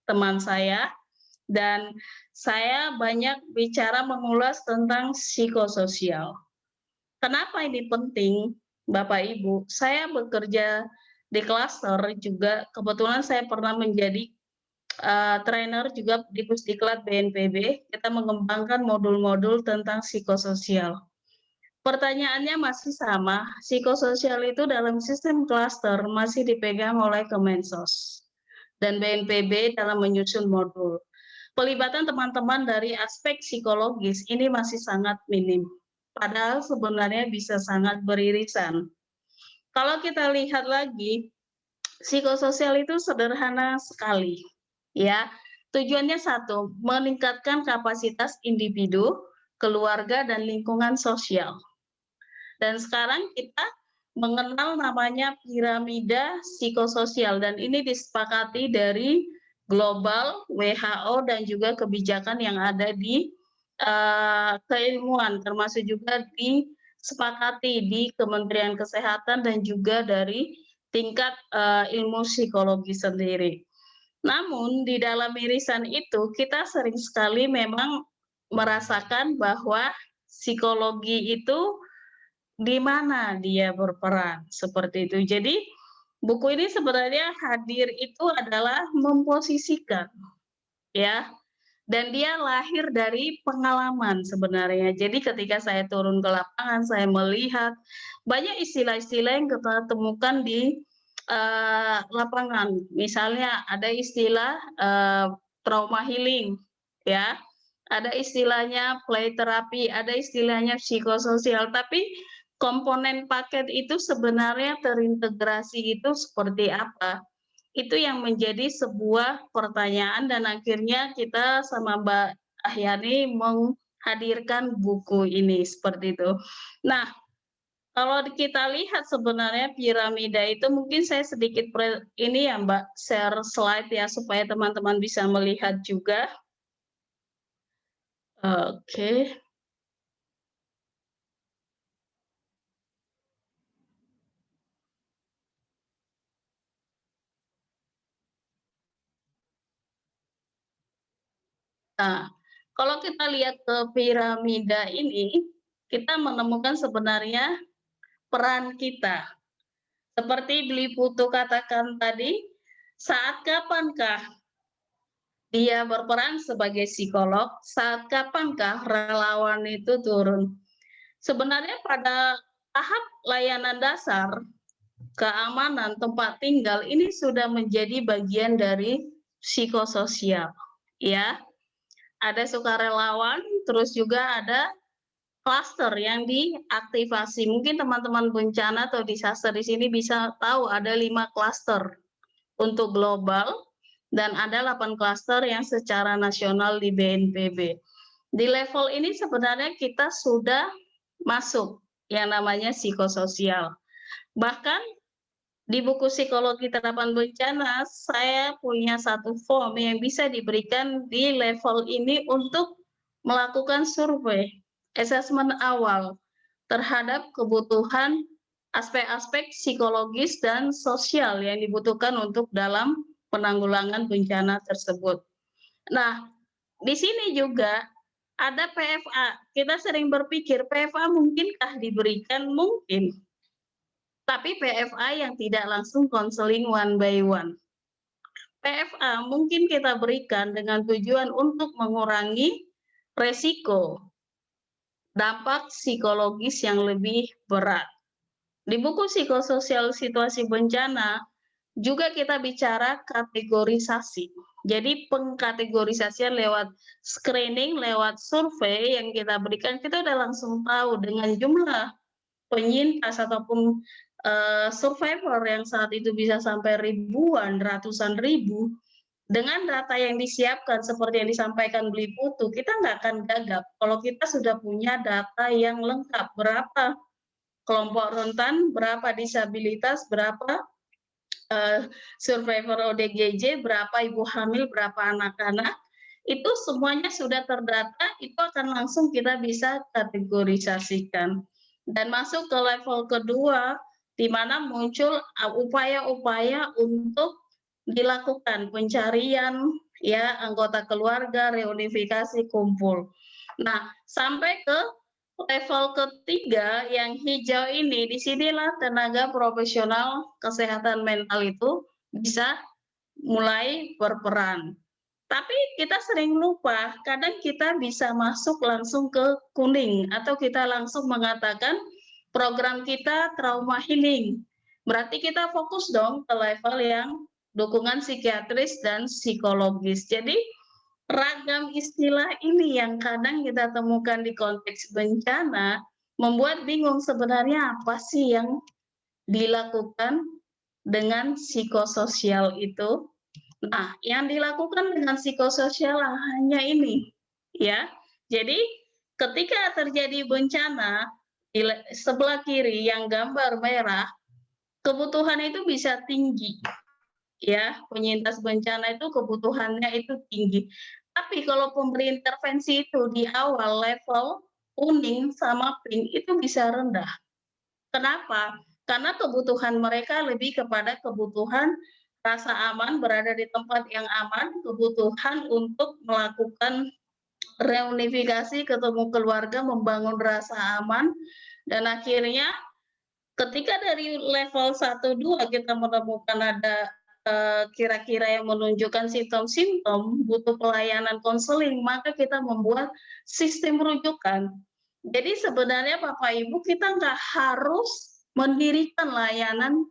teman saya, dan saya banyak bicara mengulas tentang psikososial. Kenapa ini penting, Bapak Ibu? Saya bekerja di klaster juga, kebetulan saya pernah menjadi trainer juga di Pusdiklat BNPB. Kita mengembangkan modul-modul tentang psikososial. Pertanyaannya masih sama, psikososial itu dalam sistem klaster masih dipegang oleh Kemensos dan BNPB dalam menyusun modul. Pelibatan teman-teman dari aspek psikologis ini masih sangat minim, padahal sebenarnya bisa sangat beririsan. Kalau kita lihat lagi, psikososial itu sederhana sekali, ya. Tujuannya satu, meningkatkan kapasitas individu, keluarga, dan lingkungan sosial. Dan sekarang kita mengenal namanya piramida psikososial, dan ini disepakati dari global, WHO, dan juga kebijakan yang ada di keilmuan, termasuk juga disepakati di Kementerian Kesehatan dan juga dari tingkat ilmu psikologi sendiri. Namun di dalam irisan itu kita sering sekali memang merasakan bahwa psikologi itu di mana dia berperan, seperti itu. Jadi, buku ini sebenarnya hadir itu adalah memposisikan, ya, dan dia lahir dari pengalaman sebenarnya. Jadi ketika saya turun ke lapangan, saya melihat banyak istilah-istilah yang kita temukan di, lapangan. Misalnya ada istilah, trauma healing, ya, ada istilahnya play therapy, ada istilahnya psikososial, tapi komponen paket itu sebenarnya terintegrasi itu seperti apa? Itu yang menjadi sebuah pertanyaan dan akhirnya kita sama Mbak Ahyani menghadirkan buku ini, seperti itu. Nah, kalau kita lihat sebenarnya piramida itu mungkin saya sedikit ini ya Mbak, share slide ya supaya teman-teman bisa melihat juga. Oke. Nah, kalau kita lihat ke piramida ini, kita menemukan sebenarnya peran kita. Seperti Beli Putu katakan tadi, saat kapankah dia berperan sebagai psikolog, saat kapankah relawan itu turun? Sebenarnya pada tahap layanan dasar, keamanan tempat tinggal ini sudah menjadi bagian dari psikososial, ya. Ada sukarelawan, terus juga ada klaster yang diaktifasi. Mungkin teman-teman bencana atau disaster di sini bisa tahu ada 5 klaster untuk global dan ada 8 klaster yang secara nasional di BNPB. Di level ini sebenarnya kita sudah masuk yang namanya psikososial. Bahkan di buku Psikologi Terapan Bencana, saya punya satu form yang bisa diberikan di level ini untuk melakukan survei, asesmen awal terhadap kebutuhan aspek-aspek psikologis dan sosial yang dibutuhkan untuk dalam penanggulangan bencana tersebut. Nah, di sini juga ada PFA. Kita sering berpikir PFA mungkinkah diberikan? Mungkin. Tapi PFA yang tidak langsung konseling one by one. PFA mungkin kita berikan dengan tujuan untuk mengurangi resiko dampak psikologis yang lebih berat. Di buku Psikososial Situasi Bencana juga kita bicara kategorisasi. Jadi pengkategorisasian lewat screening, lewat survei yang kita berikan, kita udah langsung tahu dengan jumlah penyintas ataupun survivor yang saat itu bisa sampai ribuan, ratusan ribu, dengan data yang disiapkan seperti yang disampaikan Beli Putu, kita nggak akan gagap kalau kita sudah punya data yang lengkap, berapa kelompok rentan, berapa disabilitas, berapa survivor ODGJ, berapa ibu hamil, berapa anak-anak, itu semuanya sudah terdata, itu akan langsung kita bisa kategorisasikan. Dan masuk ke level kedua, di mana muncul upaya-upaya untuk dilakukan pencarian ya anggota keluarga, reunifikasi, kumpul. Nah, sampai ke level ketiga yang hijau ini, disinilah tenaga profesional kesehatan mental itu bisa mulai berperan. Tapi kita sering lupa, kadang kita bisa masuk langsung ke kuning atau kita langsung mengatakan program kita trauma healing. Berarti kita fokus dong ke level yang dukungan psikiatris dan psikologis. Jadi ragam istilah ini yang kadang kita temukan di konteks bencana membuat bingung sebenarnya apa sih yang dilakukan dengan psikososial itu. Nah, yang dilakukan dengan psikososial hanya ini, ya. Jadi, ketika terjadi bencana, di sebelah kiri yang gambar merah, kebutuhan itu bisa tinggi, ya. Penyintas bencana itu kebutuhannya itu tinggi. Tapi kalau pemberi intervensi itu di awal level kuning sama pink itu bisa rendah. Kenapa? Karena kebutuhan mereka lebih kepada kebutuhan rasa aman, berada di tempat yang aman, kebutuhan untuk melakukan reunifikasi, ketemu keluarga, membangun rasa aman, dan akhirnya ketika dari level 1, 2 kita menemukan ada kira-kira yang menunjukkan simptom-simptom butuh pelayanan konseling, maka kita membuat sistem rujukan. Jadi sebenarnya Bapak Ibu kita nggak harus mendirikan layanan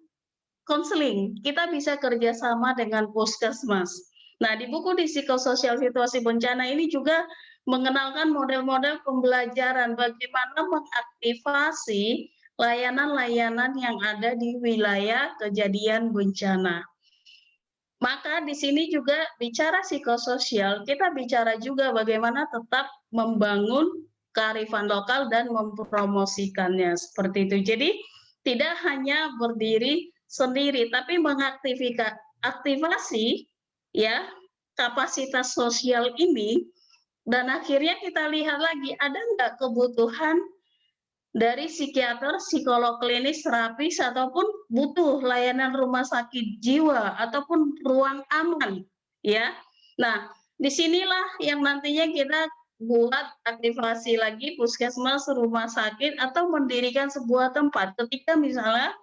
konseling, kita bisa kerjasama dengan puskesmas. Nah, di buku di psikososial situasi bencana ini juga mengenalkan model-model pembelajaran bagaimana mengaktifasi layanan-layanan yang ada di wilayah kejadian bencana. Maka di sini juga bicara psikososial, kita bicara juga bagaimana tetap membangun kearifan lokal dan mempromosikannya seperti itu. Jadi tidak hanya berdiri sendiri, tapi mengaktifasi ya kapasitas sosial ini, dan akhirnya kita lihat lagi ada nggak kebutuhan dari psikiater, psikolog klinis, terapis, ataupun butuh layanan rumah sakit jiwa ataupun ruang aman, ya. Nah, disinilah yang nantinya kita buat aktivasi lagi puskesmas, rumah sakit, atau mendirikan sebuah tempat. Ketika misalnya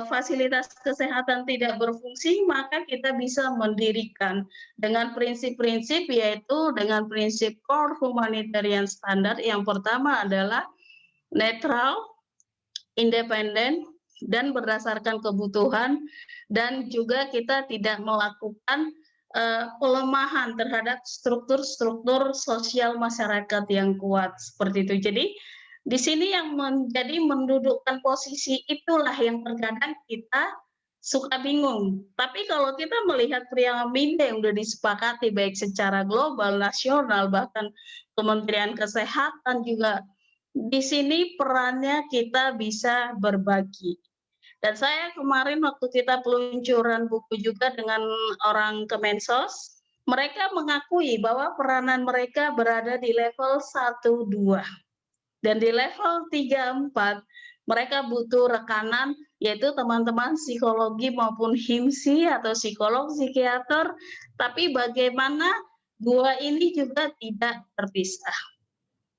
fasilitas kesehatan tidak berfungsi, maka kita bisa mendirikan dengan prinsip-prinsip, yaitu dengan prinsip core humanitarian standard. Yang pertama adalah netral, independen, dan berdasarkan kebutuhan, dan juga kita tidak melakukan pelemahan terhadap struktur-struktur sosial masyarakat yang kuat seperti itu. Jadi di sini yang menjadi mendudukkan posisi itulah yang terkadang kita suka bingung. Tapi kalau kita melihat piramida yang sudah disepakati baik secara global, nasional, bahkan Kementerian Kesehatan juga, di sini perannya kita bisa berbagi. Dan saya kemarin waktu kita peluncuran buku juga dengan orang Kemensos, mereka mengakui bahwa peranan mereka berada di level 1, 2. Dan di level 3, 4, mereka butuh rekanan, yaitu teman-teman psikologi maupun HIMSI atau psikolog, psikiater, tapi bagaimana dua ini juga tidak terpisah.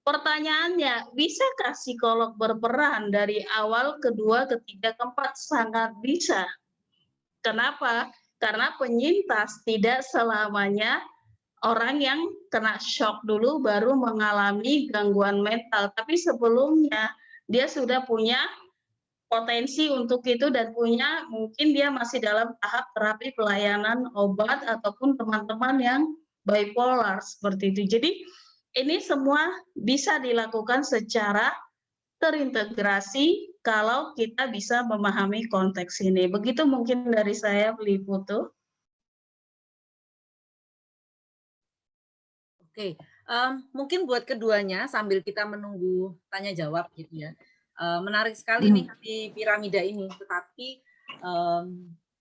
Pertanyaannya, bisakah psikolog berperan dari awal, kedua, ketiga, keempat? Sangat bisa. Kenapa? Karena penyintas tidak selamanya orang yang kena shock dulu baru mengalami gangguan mental, tapi sebelumnya dia sudah punya potensi untuk itu dan punya, mungkin dia masih dalam tahap terapi pelayanan obat ataupun teman-teman yang bipolar seperti itu. Jadi ini semua bisa dilakukan secara terintegrasi kalau kita bisa memahami konteks ini. Begitu mungkin dari saya, Beli Putu. Oke, mungkin buat keduanya sambil kita menunggu tanya jawab gitu ya. Menarik sekali nih di piramida ini, tetapi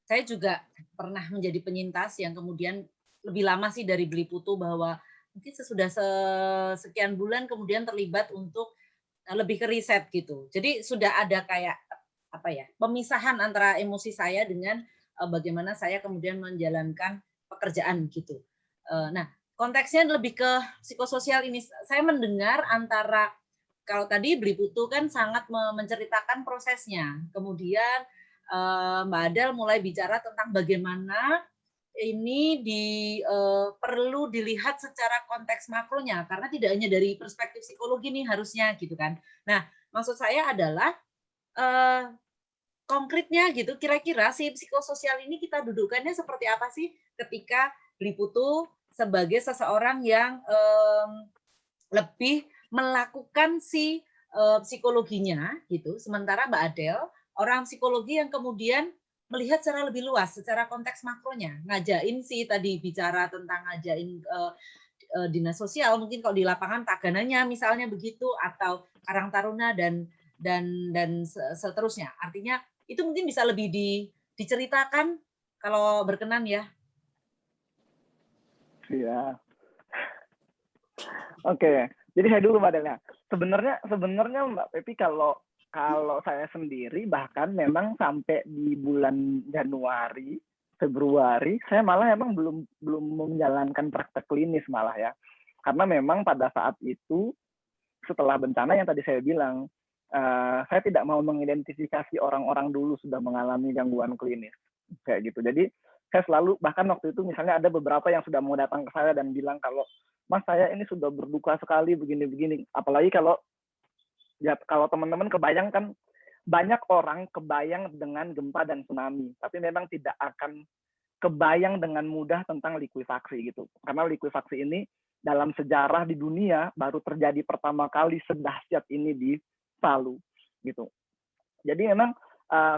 saya juga pernah menjadi penyintas yang kemudian lebih lama sih dari Beli Putu, bahwa mungkin sesudah sekian bulan kemudian terlibat untuk lebih ke riset gitu. Jadi sudah ada kayak apa ya, pemisahan antara emosi saya dengan bagaimana saya kemudian menjalankan pekerjaan gitu. Nah, konteksnya lebih ke psikososial ini. Saya mendengar antara kalau tadi Beli Putu kan sangat menceritakan prosesnya. Kemudian Mbak Adel mulai bicara tentang bagaimana ini perlu dilihat secara konteks makronya karena tidak hanya dari perspektif psikologi nih harusnya gitu kan. Nah, maksud saya adalah konkretnya gitu, kira-kira si psikososial ini kita dudukannya seperti apa sih ketika Beli Putu sebagai seseorang yang lebih melakukan si psikologinya gitu, sementara Mbak Adel orang psikologi yang kemudian melihat secara lebih luas, secara konteks makronya, ngajain sih tadi bicara tentang ngajain dinas sosial, mungkin kalau di lapangan tagananya misalnya begitu, atau Karang Taruna dan seterusnya. Artinya itu mungkin bisa lebih diceritakan kalau berkenan ya. Iya. Oke, jadi saya dulu Mbak Delnya. Sebenarnya Mbak Pepi kalau saya sendiri bahkan memang sampai di bulan Januari, Februari, saya malah emang belum menjalankan praktek klinis malah ya. Karena memang pada saat itu setelah bencana yang tadi saya bilang, saya tidak mau mengidentifikasi orang-orang dulu sudah mengalami gangguan klinis kayak gitu. Jadi saya selalu, bahkan waktu itu misalnya ada beberapa yang sudah mau datang ke saya dan bilang kalau Mas saya ini sudah berduka sekali begini-begini. Apalagi kalau teman-teman kebayang kan banyak orang kebayang dengan gempa dan tsunami, tapi memang tidak akan kebayang dengan mudah tentang likuifaksi gitu. Karena likuifaksi ini dalam sejarah di dunia baru terjadi pertama kali sedahsyat ini di Palu gitu. Jadi memang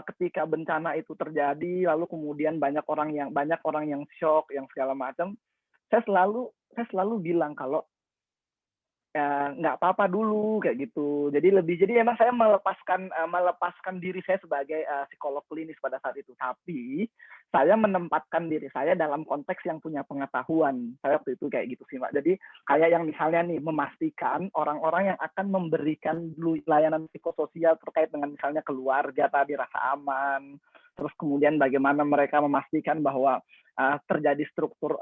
ketika bencana itu terjadi, lalu kemudian banyak orang yang shock, yang segala macam, saya selalu bilang kalau nggak apa-apa dulu kayak gitu. Jadi emang saya melepaskan diri saya sebagai psikolog klinis pada saat itu. Tapi saya menempatkan diri saya dalam konteks yang punya pengetahuan. Saya waktu itu kayak gitu sih, Mbak. Jadi kayak yang misalnya nih memastikan orang-orang yang akan memberikan layanan psikososial terkait dengan misalnya keluarga tadi rasa aman. Terus kemudian bagaimana mereka memastikan bahwa terjadi struktur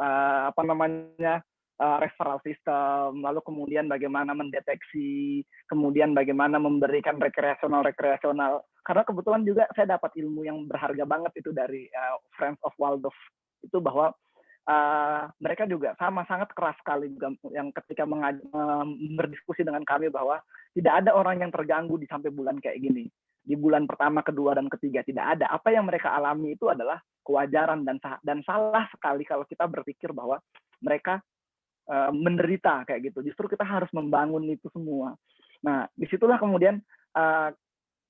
referral system, lalu kemudian bagaimana mendeteksi, kemudian bagaimana memberikan rekreasional. Karena kebetulan juga saya dapat ilmu yang berharga banget itu dari Friends of Waldorf, itu bahwa mereka juga sama sangat keras sekali juga yang ketika berdiskusi dengan kami bahwa tidak ada orang yang terganggu di sampai bulan kayak gini. Di bulan pertama, kedua, dan ketiga tidak ada. Apa yang mereka alami itu adalah kewajaran dan salah sekali kalau kita berpikir bahwa mereka menderita kayak gitu. Justru kita harus membangun itu semua. Nah, disitulah kemudian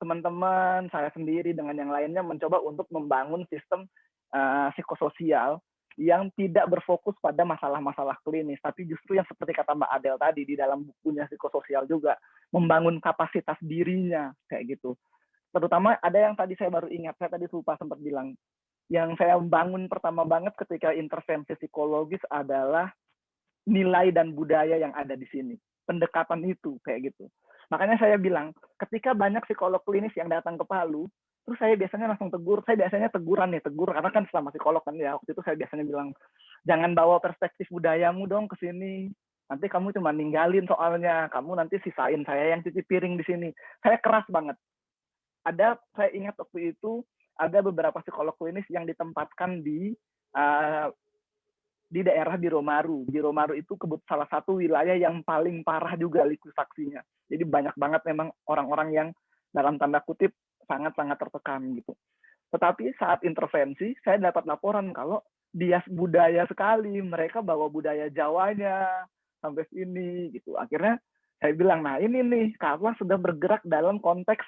teman-teman, saya sendiri dengan yang lainnya mencoba untuk membangun sistem psikososial yang tidak berfokus pada masalah-masalah klinis, tapi justru yang seperti kata Mbak Adel tadi di dalam bukunya psikososial juga membangun kapasitas dirinya kayak gitu. Terutama ada yang tadi saya baru ingat, saya tadi lupa sempat bilang, yang saya bangun pertama banget ketika intervensi psikologis adalah nilai dan budaya yang ada di sini. Pendekatan itu kayak gitu. Makanya saya bilang, ketika banyak psikolog klinis yang datang ke Palu, terus saya biasanya langsung tegur. Saya biasanya tegur karena kan selama psikolog kan ya, waktu itu saya biasanya bilang, jangan bawa perspektif budayamu dong ke sini. Nanti kamu cuma ninggalin soalnya, kamu nanti sisain saya yang cuci piring di sini. Saya keras banget. Saya ingat waktu itu ada beberapa psikolog klinis yang ditempatkan di daerah Biro Maru. Biro Maru itu salah satu wilayah yang paling parah juga likuifaksinya. Jadi banyak banget memang orang-orang yang dalam tanda kutip sangat-sangat tertekan gitu. Tetapi saat intervensi, saya dapat laporan kalau bias budaya sekali. Mereka bawa budaya Jawanya sampai sini gitu. Akhirnya saya bilang, nah ini nih, karena sudah bergerak dalam konteks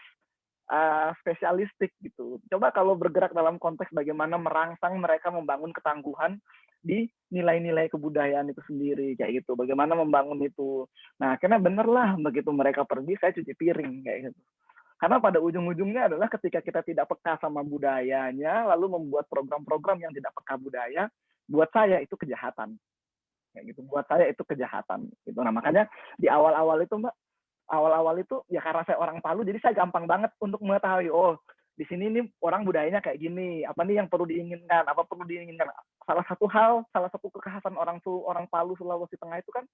spesialistik gitu. Coba kalau bergerak dalam konteks bagaimana merangsang mereka membangun ketangguhan di nilai-nilai kebudayaan itu sendiri kayak gitu. Bagaimana membangun itu. Nah, akhirnya bener lah begitu mereka pergi saya cuci piring kayak gitu. Karena pada ujung-ujungnya adalah ketika kita tidak peka sama budayanya lalu membuat program-program yang tidak peka budaya, buat saya itu kejahatan. Kayak gitu. Buat saya itu kejahatan gitu. Nah, makanya di awal-awal itu Mbak, awal-awal itu ya karena saya orang Palu jadi saya gampang banget untuk mengetahui di sini nih orang budayanya kayak gini, apa nih yang perlu diinginkan, apa perlu diinginkan. Salah satu kekhasan orang Palu Sulawesi Tengah itu kan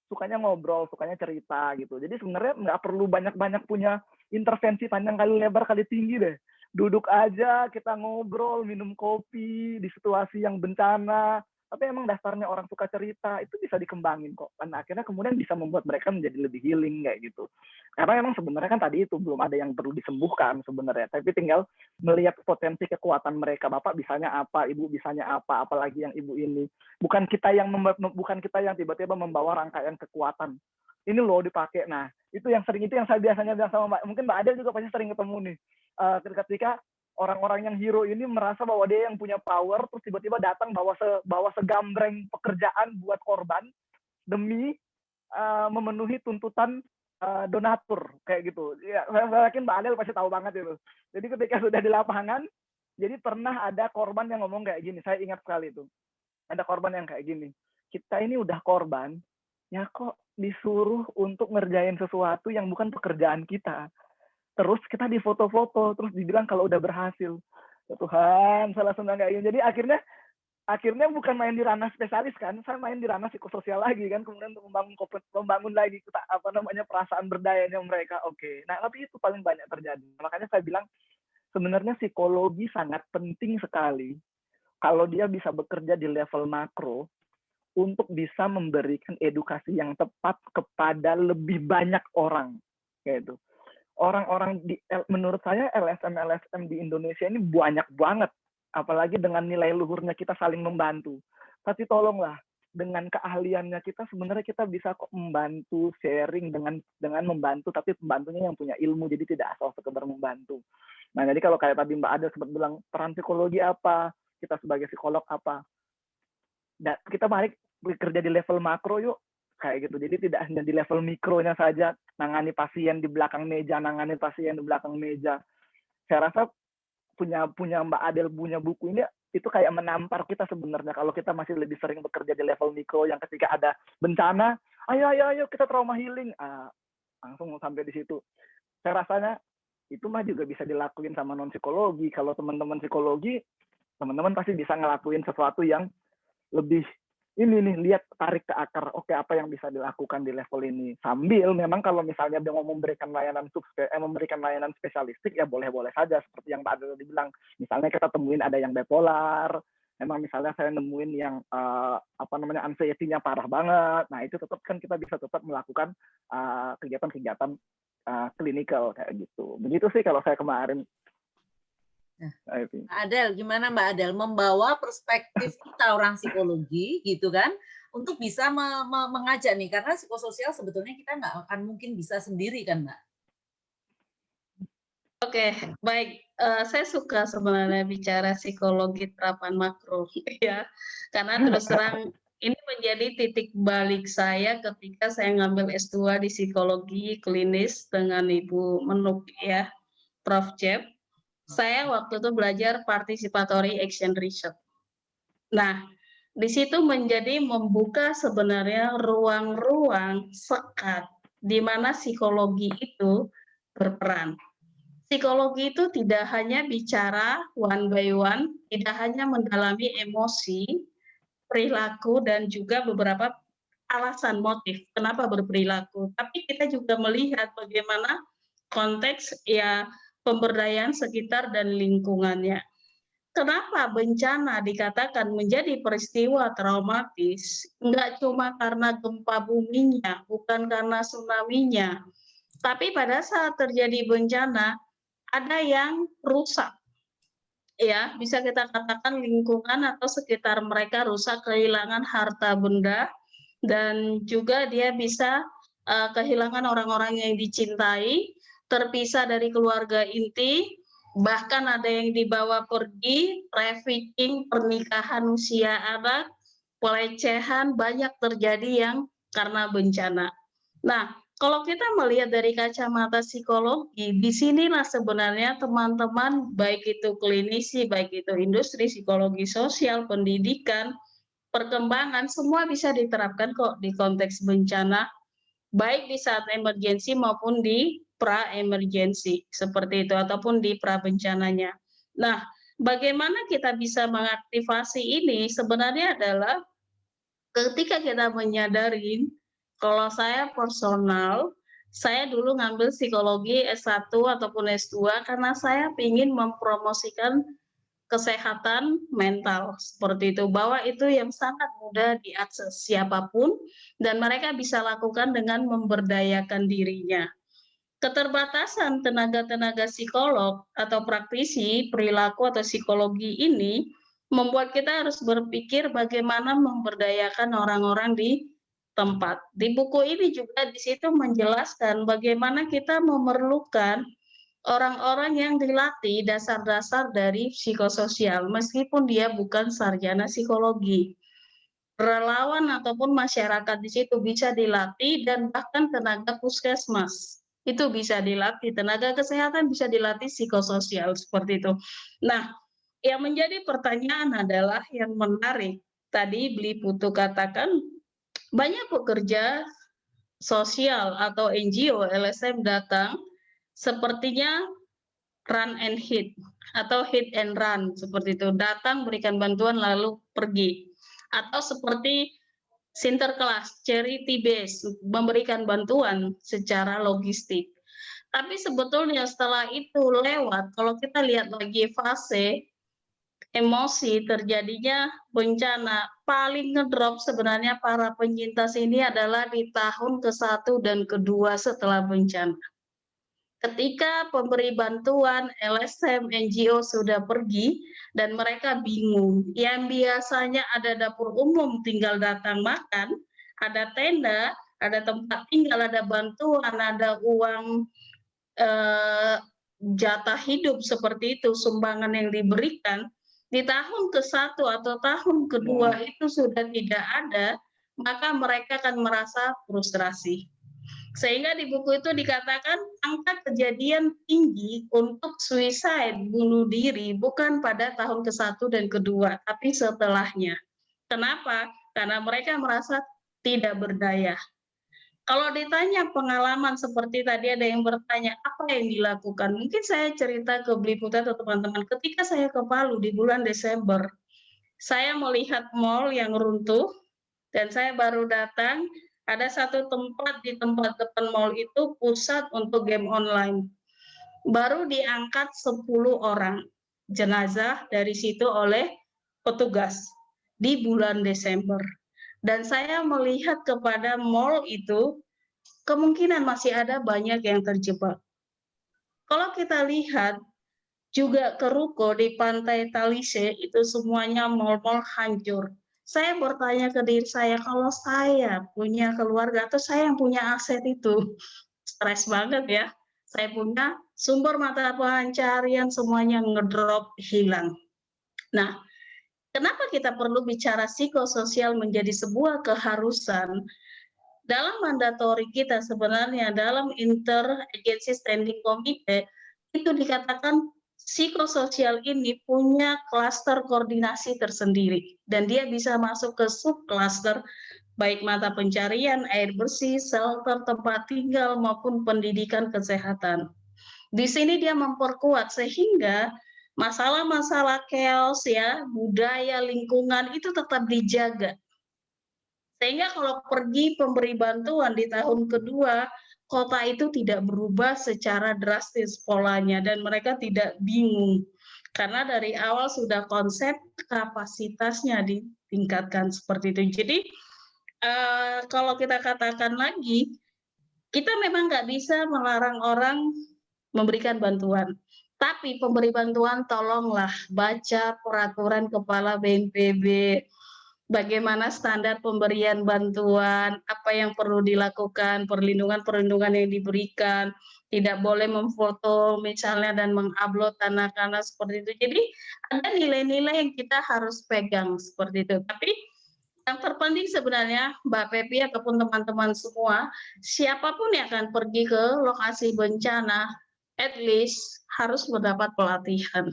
sukanya ngobrol, sukanya cerita gitu. Jadi sebenarnya nggak perlu banyak-banyak punya intervensi panjang kali lebar kali tinggi deh. Duduk aja, kita ngobrol, minum kopi di situasi yang bencana. Tapi emang dasarnya orang suka cerita, itu bisa dikembangin kok. Dan akhirnya kemudian bisa membuat mereka menjadi lebih healing kayak gitu. Karena emang sebenarnya kan tadi itu belum ada yang perlu disembuhkan sebenarnya. Tapi tinggal melihat potensi kekuatan mereka. Bapak bisanya apa, ibu bisanya apa, apalagi yang ibu ini. Bukan kita yang tiba-tiba membawa rangkaian kekuatan. Ini loh dipakai. Nah, itu yang saya biasanya bilang sama Mbak. Mungkin Mbak Adel juga pasti sering ketemu nih. Ketika orang-orang yang hero ini merasa bahwa dia yang punya power, terus tiba-tiba datang bawa segambreng pekerjaan buat korban demi memenuhi tuntutan donatur kayak gitu. Ya, saya yakin Mbak Adel pasti tahu banget itu. Jadi ketika sudah di lapangan, jadi pernah ada korban yang ngomong kayak gini. Saya ingat sekali itu. Ada korban yang kayak gini. Kita ini udah korban, ya kok disuruh untuk ngerjain sesuatu yang bukan pekerjaan kita. Terus kita difoto-foto, terus dibilang kalau udah berhasil. Ya Tuhan, salah senang kayak gini. Jadi akhirnya bukan main di ranah spesialis kan, saya main di ranah psikososial lagi kan, kemudian untuk membangun lagi perasaan berdayanya mereka. Oke. Nah, tapi itu paling banyak terjadi. Makanya saya bilang sebenarnya psikologi sangat penting sekali kalau dia bisa bekerja di level makro untuk bisa memberikan edukasi yang tepat kepada lebih banyak orang kayak itu. Orang-orang menurut saya LSM di Indonesia ini banyak banget, apalagi dengan nilai luhurnya kita saling membantu. Tapi tolonglah, dengan keahliannya kita sebenarnya kita bisa kok membantu, sharing dengan membantu, tapi pembantunya yang punya ilmu, jadi tidak asal sekedar membantu. Nah, jadi kalau kayak tadi Mbak Adel sempat bilang peran psikologi apa, kita sebagai psikolog apa, kita balik bekerja di level makro yuk kayak gitu. Jadi tidak hanya di level mikronya saja, nangani pasien di belakang meja. Saya rasa punya Mbak Adel punya buku ini itu kayak menampar kita sebenarnya kalau kita masih lebih sering bekerja di level mikro yang ketika ada bencana, ayo kita trauma healing, langsung sampai di situ. Saya rasanya itu mah juga bisa dilakuin sama non psikologi. Kalau teman-teman psikologi, teman-teman pasti bisa ngelakuin sesuatu yang lebih ini nih, lihat tarik ke akar, oke apa yang bisa dilakukan di level ini, sambil memang kalau misalnya dia mau memberikan layanan spesialistik ya boleh-boleh saja, seperti yang Pak Adel tadi bilang, misalnya kita temuin ada yang bipolar, memang misalnya saya nemuin yang anxiety-nya parah banget, nah itu tetap kan kita bisa tetap melakukan kegiatan-kegiatan klinikal kayak gitu. Begitu sih kalau saya kemarin. Mbak Adel, gimana Mbak Adel membawa perspektif kita orang psikologi gitu kan untuk bisa mengajak nih, karena psikososial sebetulnya kita nggak akan mungkin bisa sendiri kan Mbak? Oke, baik. Saya suka sebenarnya bicara psikologi terapan makro ya, karena terus terang ini menjadi titik balik saya ketika saya ngambil S2 di psikologi klinis dengan Ibu Menuk ya, Prof. Jeb. Saya waktu itu belajar participatory action research. Nah, di situ menjadi membuka sebenarnya ruang-ruang sekat di mana psikologi itu berperan. Psikologi itu tidak hanya bicara one by one, tidak hanya mendalami emosi, perilaku, dan juga beberapa alasan motif kenapa berperilaku, tapi kita juga melihat bagaimana konteks ya pemberdayaan sekitar dan lingkungannya. Kenapa bencana dikatakan menjadi peristiwa traumatis? Enggak cuma karena gempa buminya, bukan karena tsunami-nya, tapi pada saat terjadi bencana ada yang rusak. Ya, bisa kita katakan lingkungan atau sekitar mereka rusak, kehilangan harta benda, dan juga dia bisa kehilangan orang-orang yang dicintai, terpisah dari keluarga inti, bahkan ada yang dibawa pergi, trafficking, pernikahan usia anak, pelecehan, banyak terjadi yang karena bencana. Nah, kalau kita melihat dari kacamata psikologi, di sinilah sebenarnya teman-teman, baik itu klinisi, baik itu industri, psikologi sosial, pendidikan, perkembangan, semua bisa diterapkan kok di konteks bencana, baik di saat emergensi maupun di pra-emergency seperti itu ataupun di pra-bencananya. Nah, bagaimana kita bisa mengaktifasi ini sebenarnya adalah ketika kita menyadari kalau saya personal, saya dulu ngambil psikologi S1 ataupun S2 karena saya ingin mempromosikan kesehatan mental seperti itu, bahwa itu yang sangat mudah diakses siapapun dan mereka bisa lakukan dengan memberdayakan dirinya. Keterbatasan tenaga-tenaga psikolog atau praktisi perilaku atau psikologi ini membuat kita harus berpikir bagaimana memberdayakan orang-orang di tempat. Di buku ini juga di situ menjelaskan bagaimana kita memerlukan orang-orang yang dilatih dasar-dasar dari psikososial, meskipun dia bukan sarjana psikologi. Relawan ataupun masyarakat di situ bisa dilatih dan bahkan tenaga puskesmas itu bisa dilatih, tenaga kesehatan bisa dilatih psikososial seperti itu. Nah, yang menjadi pertanyaan adalah yang menarik. Tadi Bli Putu katakan banyak pekerja sosial atau NGO, LSM datang sepertinya run and hit atau hit and run seperti itu, datang berikan bantuan lalu pergi, atau seperti Sinterklas, charity base, memberikan bantuan secara logistik. Tapi sebetulnya setelah itu lewat, kalau kita lihat lagi fase emosi terjadinya bencana, paling ngedrop sebenarnya para penyintas ini adalah di tahun ke-1 dan ke-2 setelah bencana. Ketika pemberi bantuan, LSM, NGO sudah pergi dan mereka bingung. Yang biasanya ada dapur umum tinggal datang makan, ada tenda, ada tempat tinggal, ada bantuan, ada uang jatah hidup seperti itu, sumbangan yang diberikan. Di tahun ke-1 atau tahun ke-2 itu sudah tidak ada, maka mereka akan merasa frustrasi. Sehingga di buku itu dikatakan angka kejadian tinggi untuk suicide, bunuh diri, bukan pada tahun ke-1 dan ke-2, tapi setelahnya. Kenapa? Karena mereka merasa tidak berdaya. Kalau ditanya pengalaman seperti tadi ada yang bertanya, apa yang dilakukan? Mungkin saya cerita ke Bli Putu atau teman-teman, ketika saya ke Palu di bulan Desember, saya melihat mall yang runtuh, dan saya baru datang, ada satu tempat di tempat depan mall itu pusat untuk game online. Baru diangkat 10 orang jenazah dari situ oleh petugas di bulan Desember. Dan saya melihat kepada mall itu, kemungkinan masih ada banyak yang terjebak. Kalau kita lihat, juga ke ruko di pantai Talise, itu semuanya mall-mall hancur. Saya bertanya ke diri saya, kalau saya punya keluarga atau saya yang punya aset itu, stres banget ya. Saya punya sumber mata pencaharian semuanya ngedrop, hilang. Nah, kenapa kita perlu bicara psikososial menjadi sebuah keharusan? Dalam mandatori kita sebenarnya, dalam Interagency Standing Committee, itu dikatakan psikososial ini punya klaster koordinasi tersendiri dan dia bisa masuk ke subklaster baik mata pencarian, air bersih, shelter, tempat tinggal maupun pendidikan kesehatan. Di sini dia memperkuat sehingga masalah-masalah chaos ya, budaya, lingkungan itu tetap dijaga. Sehingga kalau pergi pemberi bantuan di tahun ke-2, kota itu tidak berubah secara drastis polanya dan mereka tidak bingung. Karena dari awal sudah konsep kapasitasnya ditingkatkan seperti itu. Jadi kalau kita katakan lagi, kita memang nggak bisa melarang orang memberikan bantuan. Tapi pemberi bantuan tolonglah baca peraturan kepala BNPB, bagaimana standar pemberian bantuan, apa yang perlu dilakukan, perlindungan-perlindungan yang diberikan, tidak boleh memfoto misalnya dan mengupload anak-anak seperti itu. Jadi ada nilai-nilai yang kita harus pegang seperti itu. Tapi yang terpenting sebenarnya Mbak Pepi ataupun teman-teman semua, siapapun yang akan pergi ke lokasi bencana, at least harus mendapat pelatihan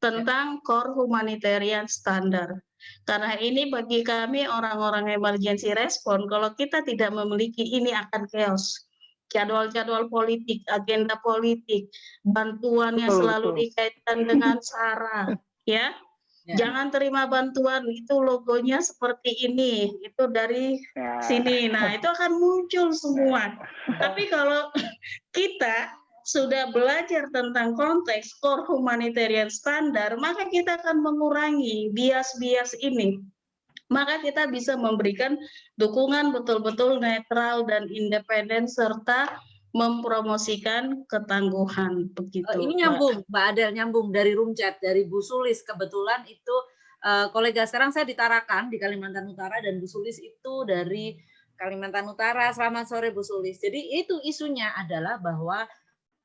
tentang core humanitarian standar. Karena ini bagi kami orang-orang emergency response, kalau kita tidak memiliki ini akan chaos. jadwal-jadwal politik, agenda politik, bantuan yang Betul, selalu betul. dikaitkan dengan SARA, ya. Ya. Jangan terima bantuan itu logonya seperti ini, itu dari Ya. sini. Nah, itu akan muncul semua. Tapi kalau kita sudah belajar tentang konteks core humanitarian standar, maka kita akan mengurangi bias-bias ini. Maka kita bisa memberikan dukungan betul-betul netral dan independen serta mempromosikan ketangguhan begitu. Ini nyambung, Mbak Adel, nyambung dari room chat dari Bu Sulis. Kebetulan itu kolega sekarang saya di Tarakan di Kalimantan Utara dan Bu Sulis itu dari Kalimantan Utara. Selamat sore Bu Sulis. Jadi itu isunya adalah bahwa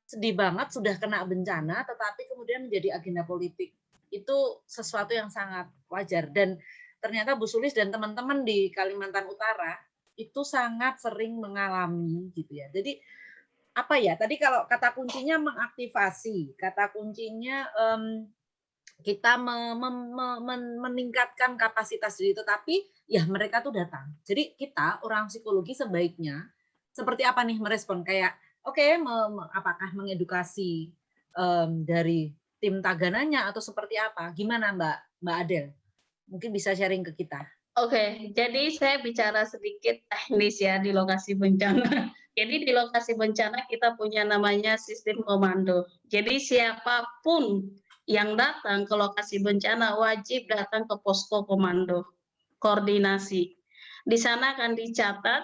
sedih banget sudah kena bencana tetapi kemudian menjadi agenda politik. Itu sesuatu yang sangat wajar dan ternyata Bu Sulis dan teman-teman di Kalimantan Utara itu sangat sering mengalami gitu ya. Jadi apa ya? Tadi kalau kata kuncinya mengaktifasi, kata kuncinya kita meningkatkan kapasitas diri, tetapi ya mereka tuh datang. Jadi kita orang psikologi sebaiknya seperti apa nih merespon kayak oke, apakah mengedukasi dari tim tagananya atau seperti apa? Gimana Mbak Adel? Mungkin bisa sharing ke kita. Oke, jadi saya bicara sedikit teknis ya di lokasi bencana. Jadi di lokasi bencana kita punya namanya sistem komando. Jadi siapapun yang datang ke lokasi bencana wajib datang ke posko komando, koordinasi. Di sana akan dicatat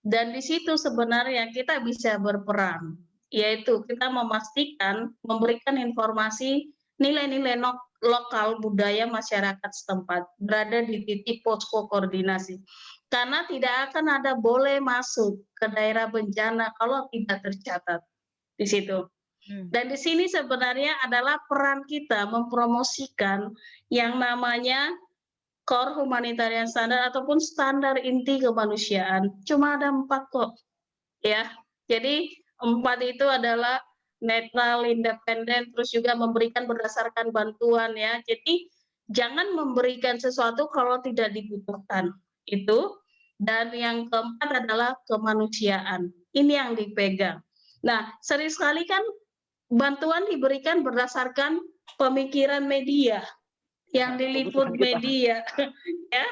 dan di situ sebenarnya kita bisa berperan, yaitu kita memastikan memberikan informasi nilai-nilai lokal budaya masyarakat setempat berada di titik posko koordinasi. Karena tidak akan ada boleh masuk ke daerah bencana kalau tidak tercatat di situ. Dan di sini sebenarnya adalah peran kita mempromosikan yang namanya core humanitarian standard ataupun standar inti kemanusiaan. Cuma ada 4 kok, ya. Jadi 4 itu adalah netral, independen, terus juga memberikan berdasarkan bantuan ya. Jadi jangan memberikan sesuatu kalau tidak dibutuhkan. Itu. Dan yang keempat adalah kemanusiaan. Ini yang dipegang. Nah, sering sekali kan bantuan diberikan berdasarkan pemikiran media yang diliput media ya,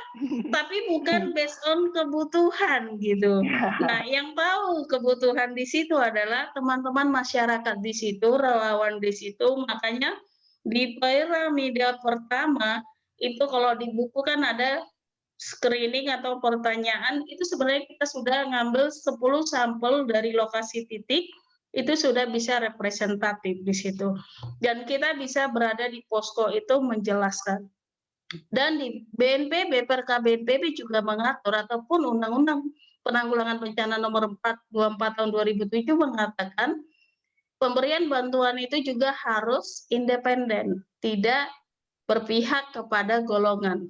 tapi bukan based on kebutuhan gitu. Nah, yang tahu kebutuhan di situ adalah teman-teman masyarakat di situ, relawan di situ. Makanya di piramida pertama itu kalau di buku kan ada screening atau pertanyaan, itu sebenarnya kita sudah ngambil 10 sampel dari lokasi titik, itu sudah bisa representatif di situ. Dan kita bisa berada di posko itu menjelaskan. Dan di BNPB, Perka BNPB juga mengatur ataupun Undang-Undang Penanggulangan Bencana Nomor 24 Tahun 2007 mengatakan pemberian bantuan itu juga harus independen, tidak berpihak kepada golongan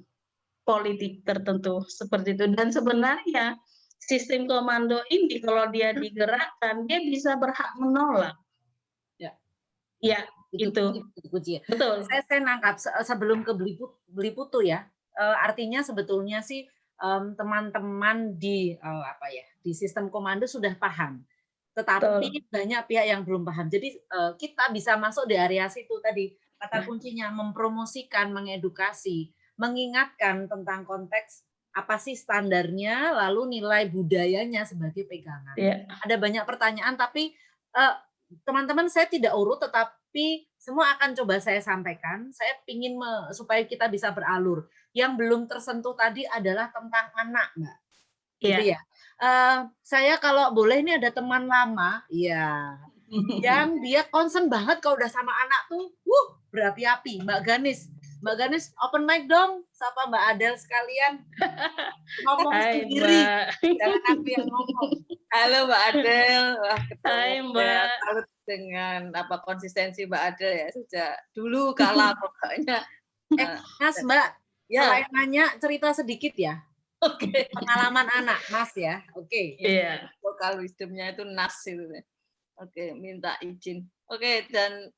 politik tertentu seperti itu. Dan sebenarnya sistem komando ini kalau dia digerakkan, dia bisa berhak menolak. Ya, itu. Betul. Saya nangkap sebelum ke Beliputu ya. Artinya sebetulnya sih teman-teman di di sistem komando sudah paham. Tetapi banyak pihak yang belum paham. Jadi kita bisa masuk di area situ tadi. Kata kuncinya mempromosikan, mengedukasi, mengingatkan tentang konteks apa sih standarnya, lalu nilai budayanya sebagai pegangan. Ada banyak pertanyaan, tapi teman-teman saya tidak urut, tetapi semua akan coba saya sampaikan. Saya ingin supaya kita bisa beralur. Yang belum tersentuh tadi adalah tentang anak, Mbak. Gitu ya. Saya kalau boleh ini ada teman lama, ya, yang dia concern banget kalau udah sama anak tuh, berapi-api. Mbak Ganis, open mic dong, sapa Mbak Adel sekalian. Ngomong sendiri, jangan aku yang ngomong. Halo Mbak Adel. Wah, hai Mbak. Salut dengan konsistensi Mbak Adel ya, sejak dulu kala pokoknya. Mas Mbak, selain nanya cerita sedikit ya. Oke. Pengalaman anak, Mas ya. Oke. Iya. Lokal wisdomnya itu nas itu. Oke, minta izin. Oke, dan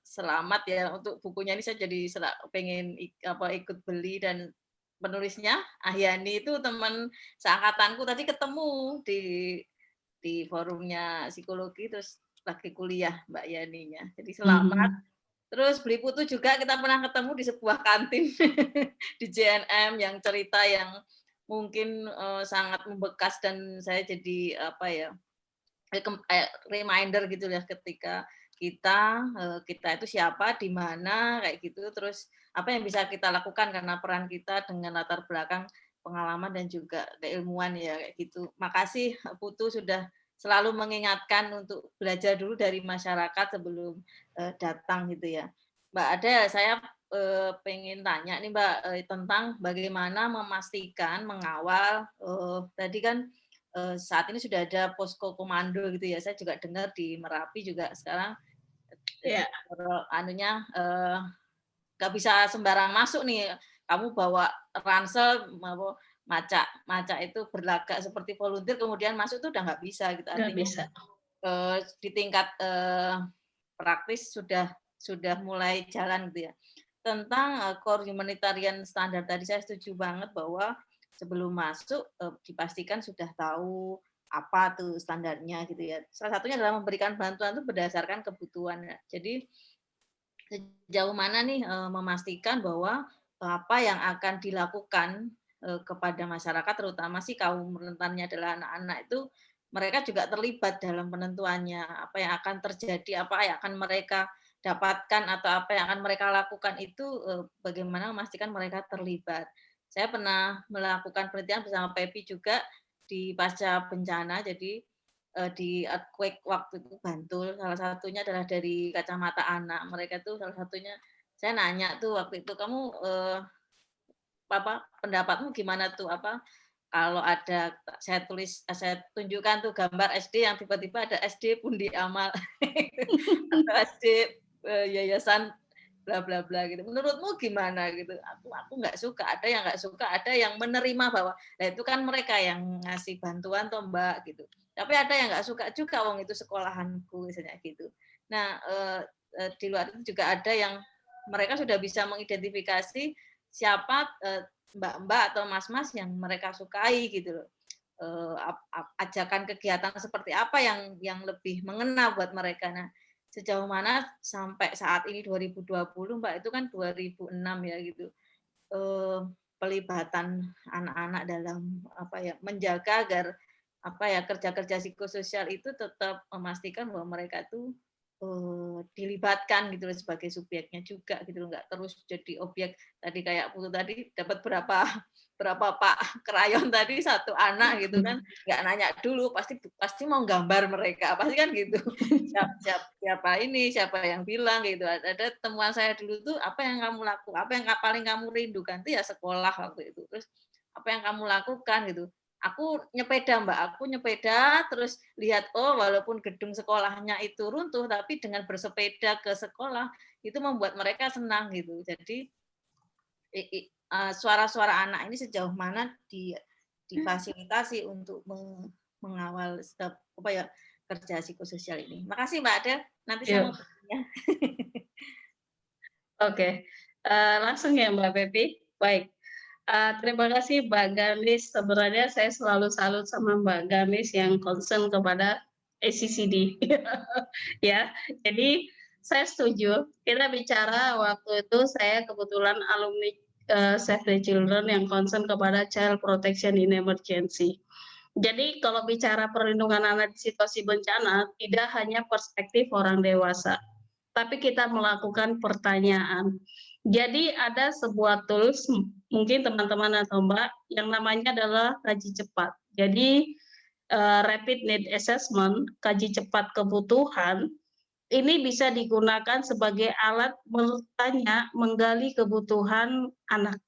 selamat ya untuk bukunya ini. Saya jadi pengen ikut beli, dan penulisnya Ahyani itu teman seangkatanku, tadi ketemu di di forumnya psikologi, terus lagi kuliah Mbak Yaninya. Jadi selamat. Terus Beli Putu juga kita pernah ketemu di sebuah kantin di JNM yang cerita yang mungkin sangat membekas dan saya jadi apa ya, reminder gitu ya ketika kita itu siapa, di mana kayak gitu, terus apa yang bisa kita lakukan karena peran kita dengan latar belakang pengalaman dan juga keilmuan ya kayak gitu. Makasih Putu sudah selalu mengingatkan untuk belajar dulu dari masyarakat sebelum datang gitu ya. Mbak Ada, saya pengen tanya nih Mbak tentang bagaimana memastikan mengawal tadi kan saat ini sudah ada posko komando gitu ya. Saya juga dengar di Merapi juga sekarang anunya nggak bisa sembarang masuk nih. Kamu bawa ransel, mau maca itu berlagak seperti volunteer kemudian masuk tuh udah nggak bisa gitu. Nggak Artinya bisa. di tingkat praktis sudah mulai jalan gitu ya. Tentang core humanitarian standar tadi saya setuju banget bahwa sebelum masuk dipastikan sudah tahu apa tuh standarnya gitu ya. Salah satunya adalah memberikan bantuan itu berdasarkan kebutuhan. Jadi sejauh mana nih memastikan bahwa apa yang akan dilakukan kepada masyarakat, terutama sih kaum rentannya adalah anak-anak itu, mereka juga terlibat dalam penentuannya apa yang akan terjadi, apa yang akan mereka dapatkan atau apa yang akan mereka lakukan itu bagaimana memastikan mereka terlibat. Saya pernah melakukan penelitian bersama Pepi juga di pasca bencana, jadi di earthquake waktu itu Bantul, salah satunya adalah dari kacamata anak. Mereka tuh salah satunya, saya nanya tuh waktu itu, kamu pendapatmu gimana tuh apa kalau ada saya tunjukkan tuh gambar SD yang tiba-tiba ada SD Pundi Amal atau SD yayasan bla bla bla gitu. Menurutmu gimana gitu? Aku nggak suka. Ada yang nggak suka, ada yang menerima bahwa nah itu kan mereka yang ngasih bantuan toh Mbak gitu. Tapi ada yang nggak suka juga, wong itu sekolahanku misalnya gitu. Nah di luar itu juga ada yang mereka sudah bisa mengidentifikasi siapa mbak-mbak atau mas-mas yang mereka sukai gitu loh. Ajakan kegiatan seperti apa yang lebih mengena buat mereka. Nah, sejauh mana sampai saat ini 2020 Mbak itu kan 2006 ya gitu. Pelibatan anak-anak dalam apa ya menjaga agar apa ya kerja-kerja psikososial itu tetap memastikan bahwa mereka tuh dilibatkan gitu loh sebagai subjeknya juga gitu loh, nggak terus jadi objek tadi kayak Putu tadi dapat berapa Pak krayon tadi satu anak gitu kan nggak nanya dulu pasti mau gambar mereka pasti kan gitu siapa yang bilang gitu ada temuan saya dulu tuh apa yang kamu lakukan apa yang paling kamu rindukan tuh ya sekolah waktu itu terus apa yang kamu lakukan gitu aku nyepeda terus lihat oh walaupun gedung sekolahnya itu runtuh tapi dengan bersepeda ke sekolah itu membuat mereka senang gitu jadi suara-suara anak ini sejauh mana difasilitasi untuk mengawal apa ya kerja psikososial ini. Makasih Mbak Ada. Nanti saya mau bertanya. Oke, langsung ya Mbak Pepi. Baik. Terima kasih Mbak Ganis. Sebenarnya saya selalu salut sama Mbak Ganis yang concern kepada ACCD. Ya, jadi saya setuju. Kita bicara waktu itu saya kebetulan alumni Save the Children yang concern kepada child protection in emergency. Jadi kalau bicara perlindungan anak di situasi bencana, tidak hanya perspektif orang dewasa, tapi kita melakukan pertanyaan. Jadi ada sebuah tools, mungkin teman-teman atau Mbak, yang namanya adalah kaji cepat. Jadi rapid need assessment, kaji cepat kebutuhan, ini bisa digunakan sebagai alat bertanya, menggali kebutuhan anak.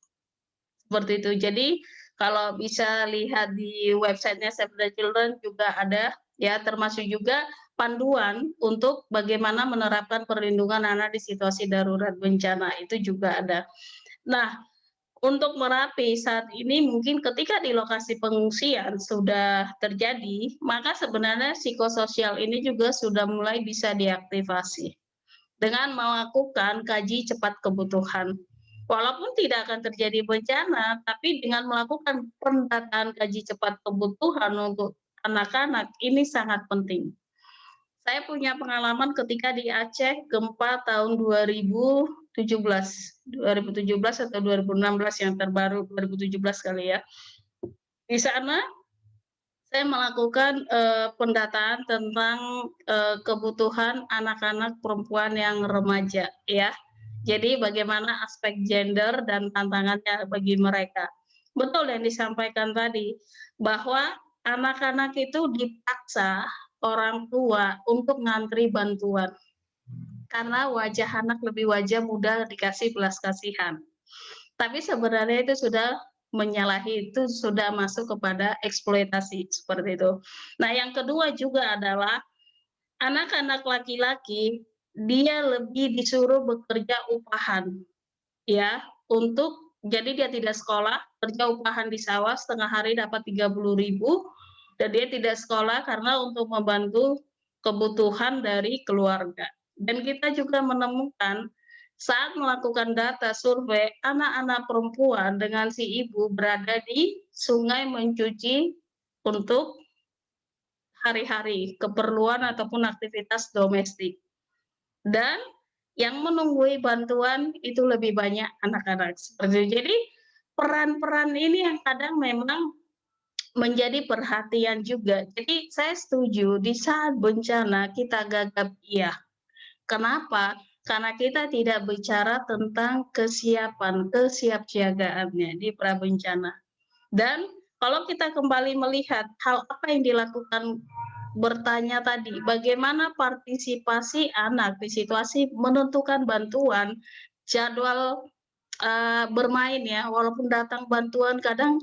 Seperti itu. Jadi kalau bisa lihat di websitenya Save the Children juga ada, ya termasuk juga panduan untuk bagaimana menerapkan perlindungan anak di situasi darurat bencana itu juga ada. Nah, untuk Merapi saat ini mungkin ketika di lokasi pengungsian sudah terjadi, maka sebenarnya psikososial ini juga sudah mulai bisa diaktifasi dengan melakukan kaji cepat kebutuhan. Walaupun tidak akan terjadi bencana, tapi dengan melakukan pendataan kaji cepat kebutuhan untuk anak-anak ini sangat penting. Saya punya pengalaman ketika di Aceh gempa tahun 2017 atau 2016 yang terbaru 2017 kali ya. Di sana saya melakukan pendataan tentang kebutuhan anak-anak perempuan yang remaja ya. Jadi bagaimana aspek gender dan tantangannya bagi mereka. Betul yang disampaikan tadi bahwa anak-anak itu dipaksa orang tua untuk ngantri bantuan karena wajah anak lebih wajah muda dikasih belas kasihan. Tapi sebenarnya itu sudah menyalahi, itu sudah masuk kepada eksploitasi seperti itu. Nah, yang kedua juga adalah anak-anak laki-laki dia lebih disuruh bekerja upahan, ya, untuk jadi dia tidak sekolah, kerja upahan di sawah setengah hari dapat 30.000 dan dia tidak sekolah karena untuk membantu kebutuhan dari keluarga. Dan kita juga menemukan saat melakukan data survei, anak-anak perempuan dengan si ibu berada di sungai mencuci untuk hari-hari, keperluan ataupun aktivitas domestik. Dan yang menunggui bantuan itu lebih banyak anak-anak. Seperti itu. Jadi peran-peran ini yang kadang memang menjadi perhatian juga. Jadi saya setuju di saat bencana kita gagap iya. Kenapa? Karena kita tidak bicara tentang kesiapan, kesiapsiagaannya di prabencana. Dan kalau kita kembali melihat hal apa yang dilakukan bertanya tadi, bagaimana partisipasi anak di situasi menentukan bantuan, jadwal bermain ya, walaupun datang bantuan kadang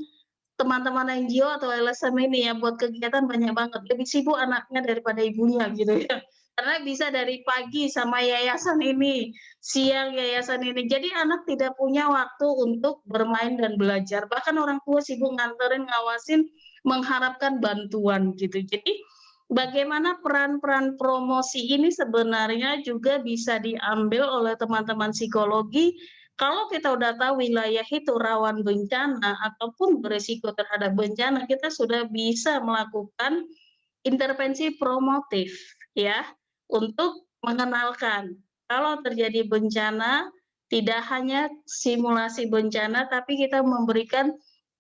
teman-teman NGO atau LSM ini ya buat kegiatan banyak banget, lebih sibuk anaknya daripada ibunya gitu ya. Karena bisa dari pagi sama yayasan ini, siang yayasan ini. Jadi anak tidak punya waktu untuk bermain dan belajar. Bahkan orang tua sibuk nganterin, ngawasin, mengharapkan bantuan gitu. Jadi bagaimana peran-peran promosi ini sebenarnya juga bisa diambil oleh teman-teman psikologi kalau kita udah tahu wilayah itu rawan bencana ataupun berisiko terhadap bencana, kita sudah bisa melakukan intervensi promotif ya untuk mengenalkan kalau terjadi bencana tidak hanya simulasi bencana tapi kita memberikan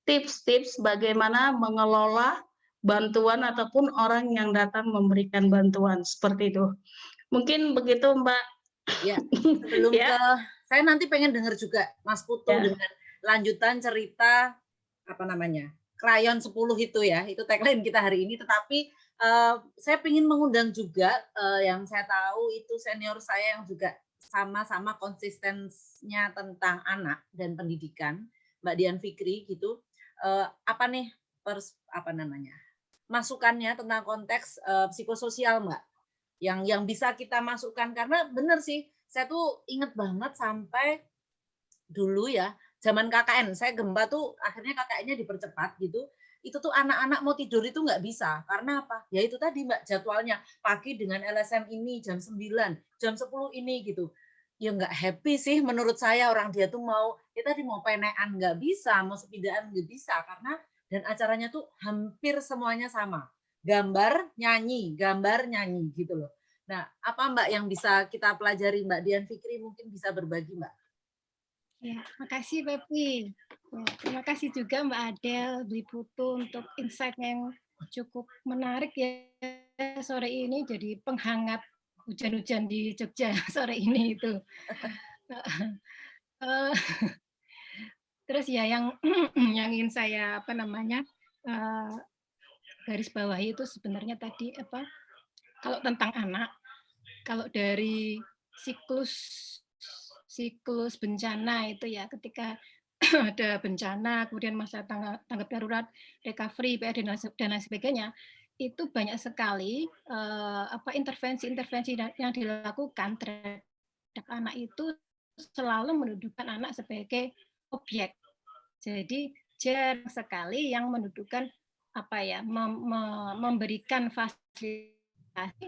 tips-tips bagaimana mengelola bantuan ataupun orang yang datang memberikan bantuan seperti itu. Mungkin begitu Mbak. Ya, sebelum Ya. saya nanti pengen dengar juga Mas Putu Ya. dengan lanjutan cerita apa namanya krayon 10 itu ya, itu tagline kita hari ini. Tetapi saya ingin mengundang juga yang saya tahu itu senior saya yang juga sama-sama konsistennya tentang anak dan pendidikan, Mbak Dian Fikri gitu. Apa nih apa namanya masukannya tentang konteks psikososial Mbak? Yang bisa kita masukkan karena benar sih saya tuh inget banget sampai dulu ya zaman KKN saya gempa tuh akhirnya KKN-nya dipercepat gitu itu tuh anak-anak mau tidur itu nggak bisa karena apa ya itu tadi Mbak jadwalnya pagi dengan LSM ini jam 9 jam 10 ini gitu ya nggak happy sih menurut saya orang dia tuh mau ya tadi mau penean nggak bisa mau sepidaan nggak bisa karena dan acaranya tuh hampir semuanya sama gambar nyanyi gitu loh. Nah, apa Mbak yang bisa kita pelajari Mbak Dian Fikri mungkin bisa berbagi Mbak? Ya, makasih Pepi. Ya, terima kasih juga Mbak Adel, Bli Putu untuk insight-nya yang cukup menarik ya sore ini jadi penghangat hujan-hujan di Jogja sore ini itu. Terus ya yang yang ingin saya apa namanya garis bawahi itu sebenarnya tadi apa kalau tentang anak kalau dari siklus bencana itu ya ketika ada bencana kemudian masa tanggap darurat recovery PR dan lain sebagainya itu banyak sekali intervensi yang dilakukan terhadap anak itu selalu mendudukan anak sebagai objek. Jadi jarang sekali yang mendudukan memberikan fasilitasi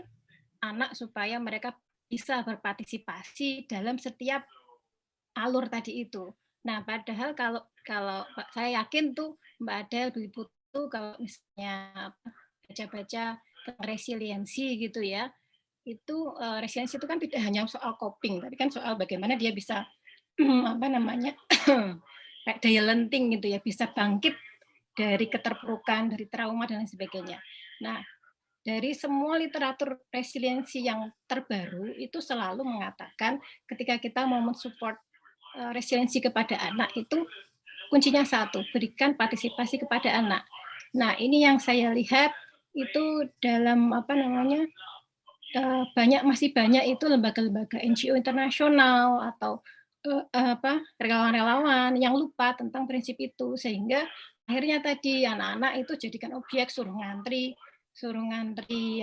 anak supaya mereka bisa berpartisipasi dalam setiap alur tadi itu. Nah, padahal kalau saya yakin tuh Mbak Adel, Bli Putu, kalau misalnya baca-baca tentang resiliensi gitu ya, itu resiliensi itu kan tidak hanya soal coping, tapi kan soal bagaimana dia bisa apa namanya kayak daya lenting gitu ya, bisa bangkit dari keterpurukan, dari trauma dan lain sebagainya. Nah, dari semua literatur resiliensi yang terbaru itu selalu mengatakan ketika kita mau mensupport resiliensi kepada anak itu kuncinya satu, berikan partisipasi kepada anak. Nah, ini yang saya lihat itu dalam apa namanya masih banyak itu lembaga-lembaga NGO internasional atau apa relawan-relawan yang lupa tentang prinsip itu, sehingga akhirnya tadi anak-anak itu jadikan objek, suruh ngantri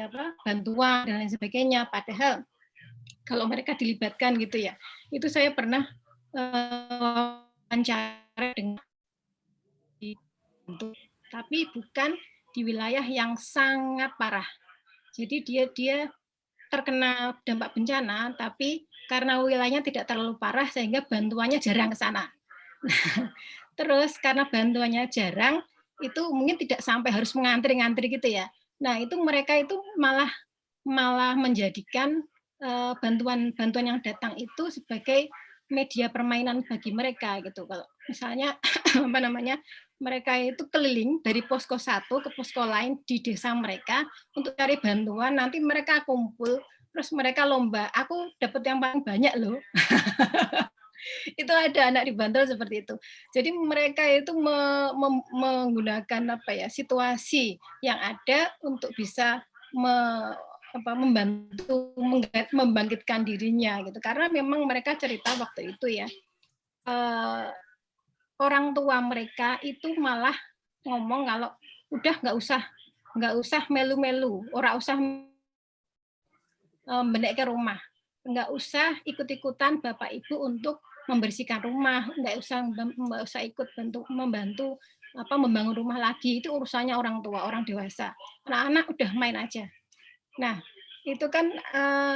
apa bantuan dan lain sebagainya. Padahal kalau mereka dilibatkan gitu ya, itu saya pernah wawancara dengan tapi bukan di wilayah yang sangat parah. Jadi dia terkena dampak bencana, tapi karena wilayahnya tidak terlalu parah sehingga bantuannya jarang ke sana. Terus karena bantuannya jarang, itu mungkin tidak sampai harus mengantri-ngantri gitu ya. Nah, itu mereka itu malah menjadikan bantuan yang datang itu sebagai media permainan bagi mereka gitu. Kalau misalnya apa namanya mereka itu keliling dari posko satu ke posko lain di desa mereka untuk cari bantuan, nanti mereka kumpul terus mereka lomba, aku dapat yang paling banyak loh. Itu ada anak di Bantul seperti itu. Jadi mereka itu menggunakan apa ya situasi yang ada untuk bisa membantu membangkitkan dirinya gitu. Karena memang mereka cerita waktu itu ya orang tua mereka itu malah ngomong kalau udah nggak usah melu-melu, orang usah balik ke rumah, nggak usah ikut-ikutan bapak ibu untuk membersihkan rumah, nggak usah ikut membantu apa membangun rumah lagi, itu urusannya orang tua, orang dewasa. Anak-anak udah main aja. Nah, itu kan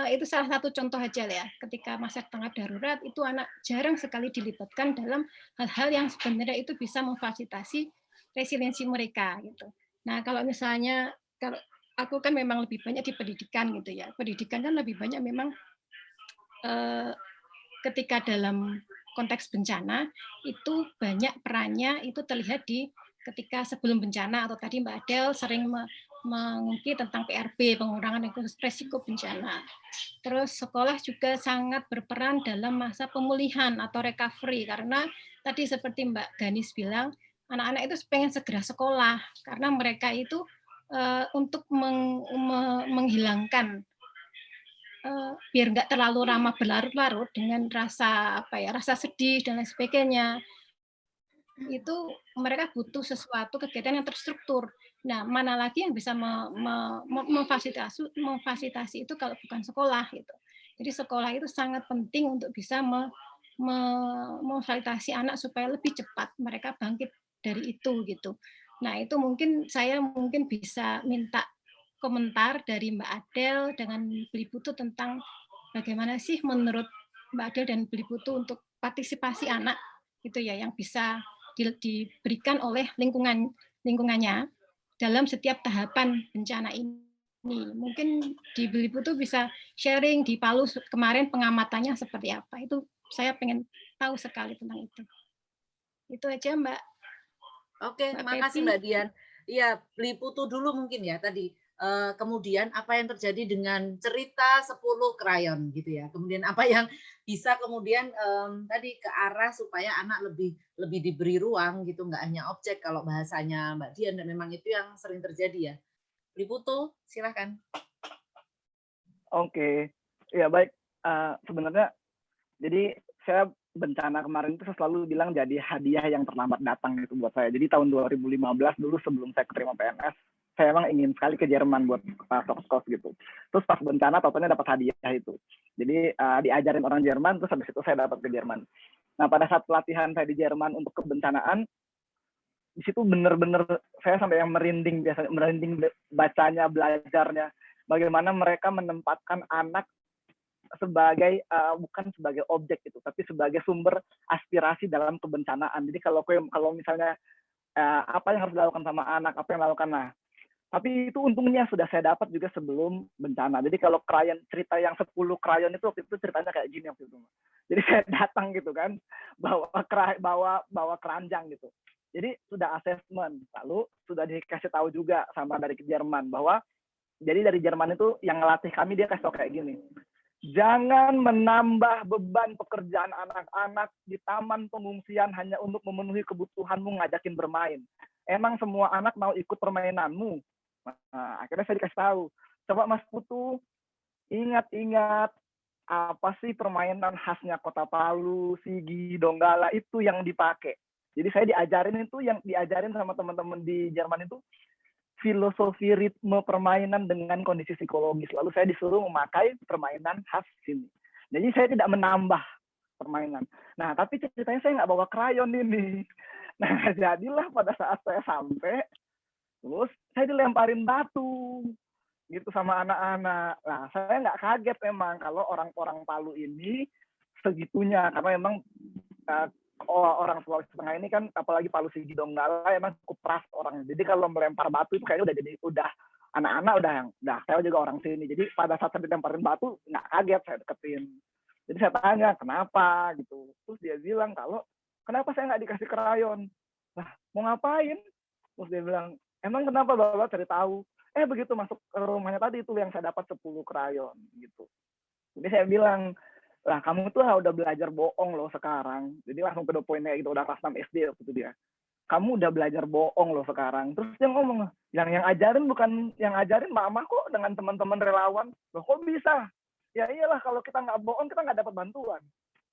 itu salah satu contoh aja ya, ketika masa tanggap darurat itu anak jarang sekali dilibatkan dalam hal-hal yang sebenarnya itu bisa memfasilitasi resiliensi mereka gitu. Nah, kalau misalnya kalau aku kan memang lebih banyak di pendidikan gitu ya. Pendidikan kan lebih banyak memang ketika dalam konteks bencana itu banyak perannya itu terlihat di ketika sebelum bencana atau tadi Mbak Adel sering mengungkit tentang PRB, pengurangan risiko bencana. Terus sekolah juga sangat berperan dalam masa pemulihan atau recovery karena tadi seperti Mbak Ganis bilang anak-anak itu pengen segera sekolah karena mereka itu untuk menghilangkan biar nggak terlalu lama berlarut-larut dengan rasa rasa sedih dan lain sebagainya. Itu mereka butuh sesuatu kegiatan yang terstruktur. Nah, mana lagi yang bisa memfasilitasi itu kalau bukan sekolah gitu. Jadi sekolah itu sangat penting untuk bisa memfasilitasi anak supaya lebih cepat mereka bangkit dari itu gitu. Nah, itu mungkin saya bisa minta komentar dari Mbak Adel dengan Beli Putu tentang bagaimana sih menurut Mbak Adel dan Beli Putu untuk partisipasi anak gitu ya yang bisa diberikan oleh lingkungannya dalam setiap tahapan bencana ini. Mungkin di Beli Putu bisa sharing di Palu kemarin pengamatannya seperti apa. Itu saya pengen tahu sekali tentang itu. Itu aja Mbak. Oke, makasih Mbak Dian. Iya, Beli Putu dulu mungkin ya tadi. Kemudian apa yang terjadi dengan cerita 10 krayon gitu ya. Kemudian apa yang bisa kemudian tadi ke arah supaya anak lebih diberi ruang gitu, nggak hanya objek kalau bahasanya Mbak Dian, dan memang itu yang sering terjadi ya. Beli Putu, silakan. Oke, ya baik. Sebenarnya jadi saya bencana kemarin itu selalu bilang jadi hadiah yang terlambat datang itu buat saya. Jadi tahun 2015 dulu sebelum saya keterima PNS, saya emang ingin sekali ke Jerman buat kos gitu. Terus pas bencana totalnya dapat hadiah itu. Jadi diajarin orang Jerman, terus habis itu saya dapat ke Jerman. Nah pada saat pelatihan saya di Jerman untuk kebencanaan, di situ bener-bener saya sampai yang merinding biasanya, merinding bacanya, belajarnya. Bagaimana mereka menempatkan anak sebagai bukan sebagai objek itu, tapi sebagai sumber aspirasi dalam kebencanaan. Jadi kalau misalnya apa yang harus dilakukan sama anak, apa yang dilakukan, nah Tapi itu untungnya sudah saya dapat juga sebelum bencana. Jadi kalau krayon, cerita yang 10 krayon itu waktu itu ceritanya kayak gini waktu itu. Jadi saya datang gitu kan, bawa keranjang gitu. Jadi sudah asesmen, lalu sudah dikasih tahu juga sama dari Jerman bahwa jadi dari Jerman itu yang ngelatih kami, dia kasih tahu kayak gini. Jangan menambah beban pekerjaan anak-anak di taman pengungsian hanya untuk memenuhi kebutuhanmu ngajakin bermain. Emang semua anak mau ikut permainanmu? Nah, akhirnya saya dikasih tahu, coba Mas Putu ingat-ingat apa sih permainan khasnya Kota Palu, Sigi, Donggala itu yang dipakai. Jadi saya diajarin itu, yang diajarin sama teman-teman di Jerman itu filosofi ritme permainan dengan kondisi psikologis. Lalu saya disuruh memakai permainan khas sini. Jadi saya tidak menambah permainan. Nah, tapi ceritanya saya nggak bawa krayon ini. Nah, jadilah pada saat saya sampai, terus saya dilemparin batu gitu sama anak-anak. Nah, saya nggak kaget memang kalau orang-orang Palu ini segitunya, karena memang orang Sulawesi Tengah ini kan, apalagi Palu Sigi Donggala, emang cukup keras orangnya. Jadi kalau melempar batu itu kayaknya udah anak-anak udah saya juga orang sini. Jadi pada saat saya dilemparin batu nggak kaget, saya deketin. Jadi saya tanya kenapa gitu. Terus dia bilang kalau kenapa saya nggak dikasih krayon? Lah mau ngapain? Terus dia bilang emang kenapa Bapak cari tahu? Begitu masuk ke rumahnya tadi itu yang saya dapat 10 krayon gitu. Jadi saya bilang, lah kamu tuh udah belajar bohong loh sekarang. Jadi langsung ke poinnya gitu, udah kelas 6 SD waktu itu dia. Kamu udah belajar bohong loh sekarang. Terus dia ngomong, yang ajarin bukan yang ajarin mama kok dengan teman-teman relawan. Loh kok bisa? Ya iyalah kalau kita nggak bohong kita nggak dapat bantuan.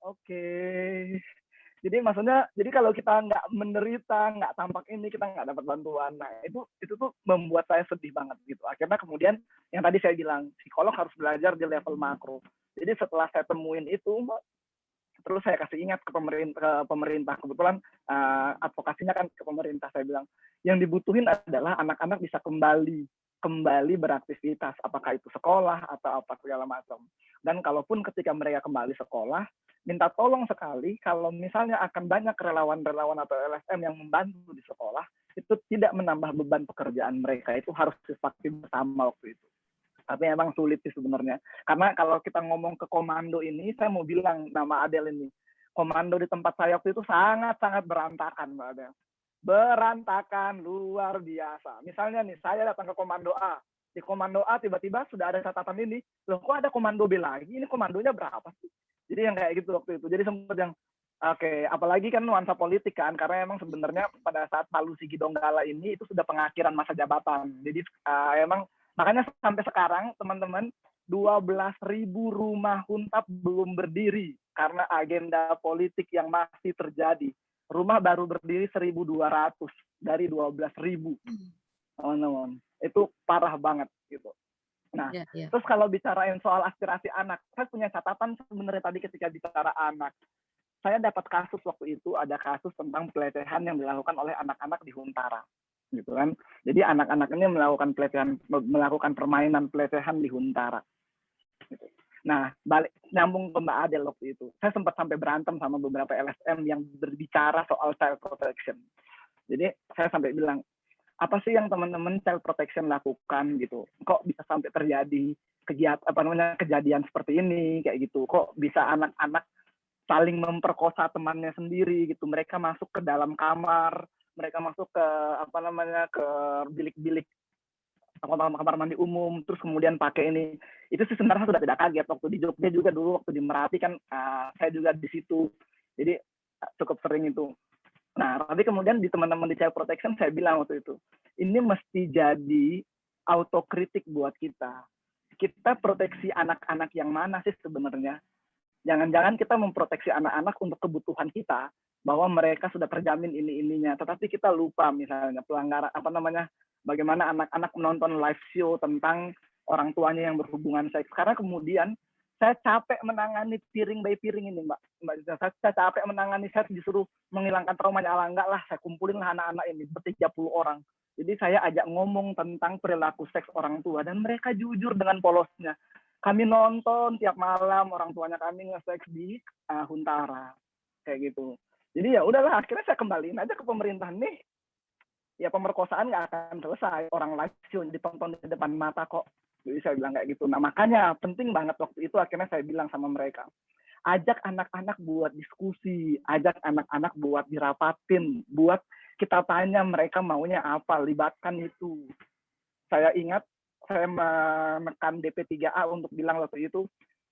Oke. Jadi maksudnya, jadi kalau kita nggak menderita, nggak tampak ini, kita nggak dapat bantuan. Nah itu tuh membuat saya sedih banget gitu. Akhirnya kemudian yang tadi saya bilang, psikolog harus belajar di level makro. Jadi setelah saya temuin itu, terus saya kasih ingat ke pemerintah. Kebetulan advokasinya kan ke pemerintah. Saya bilang, yang dibutuhin adalah anak-anak bisa kembali beraktivitas, apakah itu sekolah atau apa segala macam. Dan kalaupun ketika mereka kembali sekolah, minta tolong sekali kalau misalnya akan banyak relawan-relawan atau LSM yang membantu di sekolah, itu tidak menambah beban pekerjaan mereka. Itu harus disepakati bersama waktu itu. Tapi emang sulit sih sebenarnya. Karena kalau kita ngomong ke komando ini, saya mau bilang nama Adel ini. Komando di tempat saya waktu itu sangat-sangat berantakan, Mbak Adel. Berantakan luar biasa. Misalnya nih, saya datang ke komando A. Di komando A tiba-tiba sudah ada catatan ini. Loh kok ada komando B lagi? Ini komandonya berapa sih? Jadi yang kayak gitu waktu itu. Jadi sempat yang, oke, apalagi kan nuansa politik kan. Karena emang sebenarnya pada saat Palu Sigi Donggala ini itu sudah pengakhiran masa jabatan. Jadi emang makanya sampai sekarang teman-teman 12.000 rumah huntap belum berdiri karena agenda politik yang masih terjadi. Rumah baru berdiri 1.200 dari 12.000. Teman-teman, itu parah banget gitu. Nah, terus kalau bicarain soal aspirasi anak, saya punya catatan sebenarnya tadi ketika bicara anak. Saya dapat kasus waktu itu, ada kasus tentang pelecehan yang dilakukan oleh anak-anak di Huntara. Gitu kan. Jadi anak-anak ini melakukan permainan pelecehan di Huntara. Gitu. Nah, nyambung ke Mbak Adel waktu itu. Saya sempat sampai berantem sama beberapa LSM yang berbicara soal child protection. Jadi saya sampai bilang, apa sih yang teman-teman child protection lakukan gitu? Kok bisa sampai terjadi kejadian seperti ini kayak gitu? Kok bisa anak-anak saling memperkosa temannya sendiri gitu? Mereka masuk ke dalam kamar, mereka masuk ke ke bilik-bilik kamar mandi umum, terus kemudian pakai ini. Itu sih sebenarnya sudah tidak kaget. Waktu di Jogja juga dulu, waktu di Merapi kan saya juga di situ. Jadi cukup sering itu. Nah, tapi kemudian di teman-teman di child protection saya bilang waktu itu, ini mesti jadi autokritik buat kita. Kita proteksi anak-anak yang mana sih sebenarnya? Jangan-jangan kita memproteksi anak-anak untuk kebutuhan kita, bahwa mereka sudah terjamin ini-ininya, tetapi kita lupa misalnya pelanggaran bagaimana anak-anak menonton live show tentang orang tuanya yang berhubungan seks. Karena kemudian saya capek menangani piring by piring ini, Mbak. Saya capek menangani, saya disuruh menghilangkan traumanya. Enggak lah, saya kumpulin lah anak-anak ini, 30 orang. Jadi saya ajak ngomong tentang perilaku seks orang tua, dan mereka jujur dengan polosnya. Kami nonton tiap malam orang tuanya kami nge-seks di Huntara. Kayak gitu. Jadi ya udahlah, akhirnya saya kembaliin aja ke pemerintah nih. ya pemerkosaan nggak akan selesai, orang live ditonton di depan mata kok. Jadi saya bilang kayak gitu. Nah makanya penting banget waktu itu akhirnya saya bilang sama mereka, ajak anak-anak buat diskusi, ajak anak-anak buat dirapatin, buat kita tanya mereka maunya apa, libatkan itu. Saya ingat saya menekan DP3A untuk bilang waktu itu,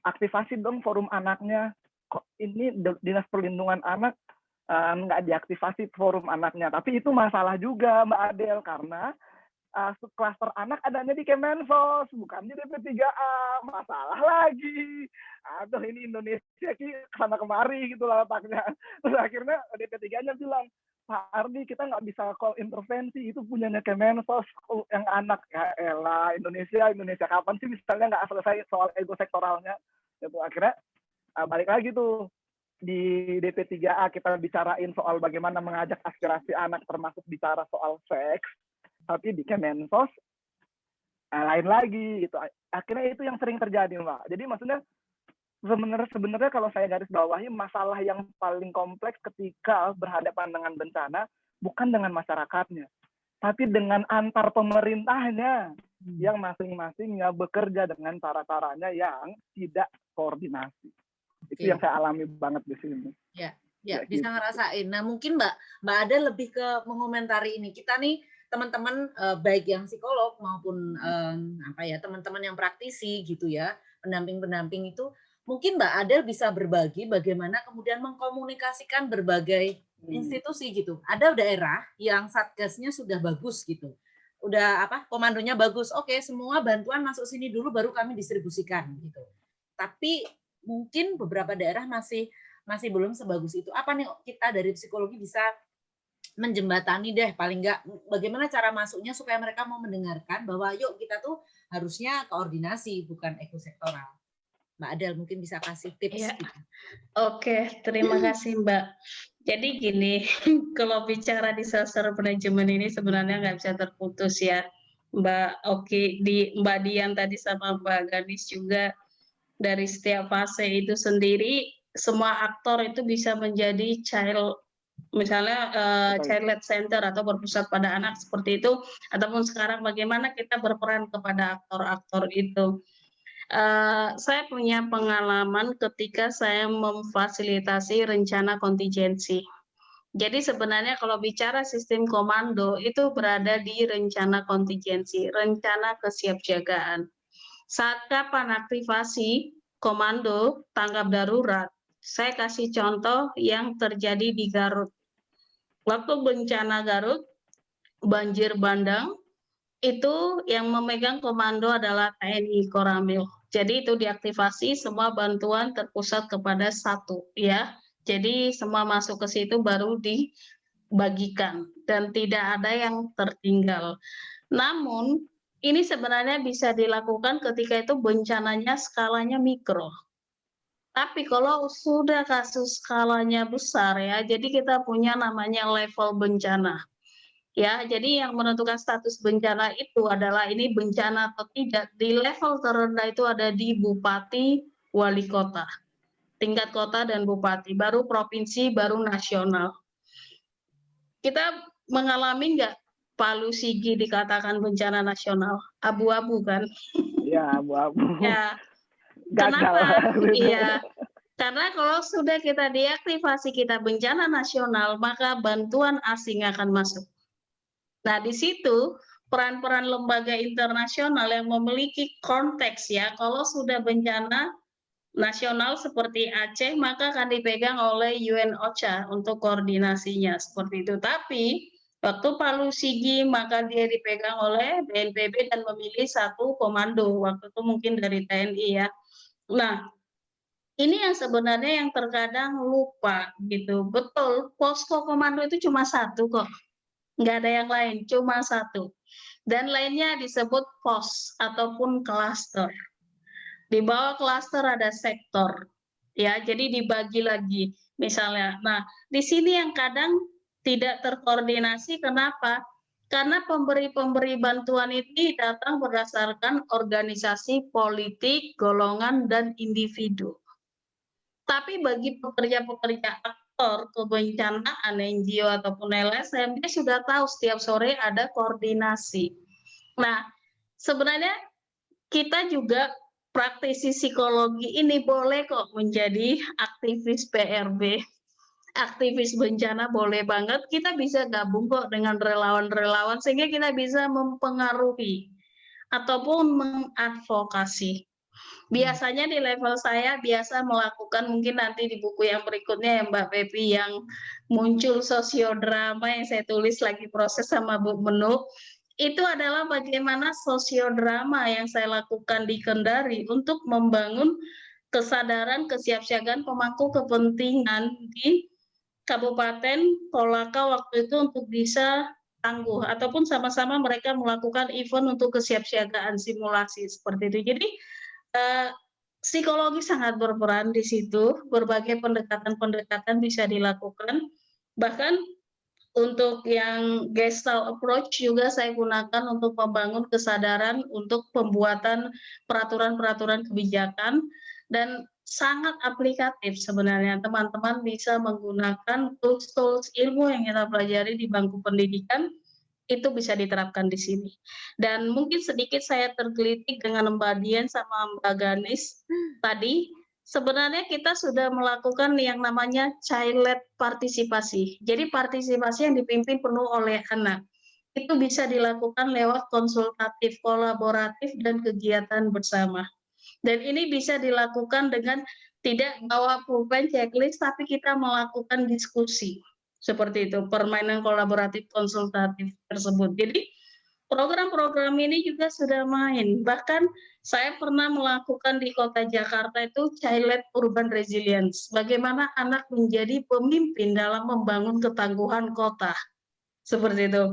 aktivasi dong forum anaknya. Kok ini Dinas Perlindungan Anak nggak diaktifasi forum anaknya. Tapi itu masalah juga Mbak Adel, karena klaster anak adanya di Kemensos, bukan di DP3A. Masalah lagi. Aduh, ini Indonesia kesana kemari gitu lah letaknya. Terus akhirnya DP3-nya bilang, Pak Ardi, kita nggak bisa call intervensi, itu punyanya Kemensos yang anak. Ya elah, Indonesia kapan sih misalnya nggak selesai soal ego sektoralnya. Gitu. Akhirnya balik lagi tuh, di DP3A kita bicarain soal bagaimana mengajak aspirasi anak, termasuk bicara soal seks, tapi di Kemensos lain lagi gitu. Akhirnya itu yang sering terjadi, Mbak. Jadi maksudnya sebenarnya kalau saya garis bawahi, masalah yang paling kompleks ketika berhadapan dengan bencana bukan dengan masyarakatnya, tapi dengan antar pemerintahnya yang masing-masingnya bekerja dengan cara-caranya yang tidak koordinasi. Itu yang saya alami banget di sini. Ya, bisa ngerasain. Nah, mungkin Mbak Ada lebih ke mengomentari ini. Kita nih teman-teman baik yang psikolog maupun teman-teman yang praktisi gitu ya, pendamping-pendamping itu, mungkin Mbak Adel bisa berbagi bagaimana kemudian mengkomunikasikan berbagai institusi gitu. Ada daerah yang satgasnya sudah bagus gitu. Udah komandonya bagus. Oke, semua bantuan masuk sini dulu baru kami distribusikan gitu. Tapi mungkin beberapa daerah masih belum sebagus itu. Apa nih kita dari psikologi bisa menjembatani deh, paling enggak bagaimana cara masuknya supaya mereka mau mendengarkan bahwa yuk kita tuh harusnya koordinasi bukan ekosektoral. Mbak Adel mungkin bisa kasih tips. Ya. Oke, terima kasih Mbak. Jadi gini, kalau bicara disaster management ini sebenarnya nggak bisa terputus ya, Mbak Oki, Mbak Dian tadi sama Mbak Gadis juga, dari setiap fase itu sendiri, semua aktor itu bisa menjadi misalnya child-led center atau berpusat pada anak seperti itu, ataupun sekarang bagaimana kita berperan kepada aktor-aktor itu. Saya punya pengalaman ketika saya memfasilitasi rencana kontingensi. Jadi sebenarnya kalau bicara sistem komando itu berada di rencana kontingensi, rencana kesiapsiagaan. Saat kapan aktivasi komando tanggap darurat? Saya kasih contoh yang terjadi di Garut. Waktu bencana Garut, banjir bandang, itu yang memegang komando adalah TNI Koramil. Jadi itu diaktifasi, semua bantuan terpusat kepada satu, ya. Jadi semua masuk ke situ baru dibagikan dan tidak ada yang tertinggal. Namun ini sebenarnya bisa dilakukan ketika itu bencananya skalanya mikro. Tapi kalau sudah kasus skalanya besar ya, jadi kita punya namanya level bencana. Ya, jadi yang menentukan status bencana itu adalah ini bencana atau tidak. Di level terendah itu ada di bupati, wali kota, tingkat kota dan bupati, baru provinsi, baru nasional. Kita mengalami nggak Palu Sigi dikatakan bencana nasional? Abu-abu kan? Iya, abu-abu. Ya. Kenapa? Iya. Karena kalau sudah kita deaktivasi kita bencana nasional, maka bantuan asing akan masuk. Nah, di situ peran-peran lembaga internasional yang memiliki konteks ya, kalau sudah bencana nasional seperti Aceh, maka akan dipegang oleh UN OCHA untuk koordinasinya, seperti itu. Tapi, waktu Palu Sigi, maka dia dipegang oleh BNPB dan memilih satu komando, waktu itu mungkin dari TNI ya. Nah, ini yang sebenarnya yang terkadang lupa gitu. Betul, posko komando itu cuma satu kok. Nggak ada yang lain, cuma satu. Dan lainnya disebut pos ataupun klaster. Di bawah klaster ada sektor. Ya, jadi dibagi lagi misalnya. Nah, di sini yang kadang tidak terkoordinasi kenapa? Karena pemberi-pemberi bantuan ini datang berdasarkan organisasi politik, golongan dan individu. Tapi bagi pekerja-pekerja koordinator kebencanaan NGO ataupun LSM, dia sudah tahu setiap sore ada koordinasi. Nah, sebenarnya kita juga praktisi psikologi ini boleh kok menjadi aktivis PRB, aktivis bencana boleh banget. Kita bisa gabung kok dengan relawan-relawan sehingga kita bisa mempengaruhi ataupun mengadvokasi. Biasanya di level saya biasa melakukan mungkin nanti di buku yang berikutnya ya Mbak Pepi yang muncul sosiodrama yang saya tulis lagi proses sama Bu Menuk, itu adalah bagaimana sosiodrama yang saya lakukan di Kendari untuk membangun kesadaran kesiapsiagaan pemangku kepentingan di Kabupaten Kolaka waktu itu untuk bisa tangguh ataupun sama-sama mereka melakukan event untuk kesiapsiagaan simulasi seperti itu. Jadi psikologi sangat berperan di situ, berbagai pendekatan-pendekatan bisa dilakukan. Bahkan untuk yang Gestalt approach juga saya gunakan untuk membangun kesadaran untuk pembuatan peraturan-peraturan kebijakan dan sangat aplikatif sebenarnya. Teman-teman bisa menggunakan tools-tools ilmu yang kita pelajari di bangku pendidikan, itu bisa diterapkan di sini. Dan mungkin sedikit saya tergelitik dengan Mbak Dian sama Mbak Ganis tadi, sebenarnya kita sudah melakukan yang namanya child-led partisipasi. Jadi partisipasi yang dipimpin penuh oleh anak. Itu bisa dilakukan lewat konsultatif, kolaboratif, dan kegiatan bersama. Dan ini bisa dilakukan dengan tidak bawa pulpen checklist, tapi kita melakukan diskusi. Seperti itu, permainan kolaboratif konsultatif tersebut. Jadi program-program ini juga sudah main. Bahkan saya pernah melakukan di kota Jakarta itu Child-led Urban Resilience. Bagaimana anak menjadi pemimpin dalam membangun ketangguhan kota. Seperti itu.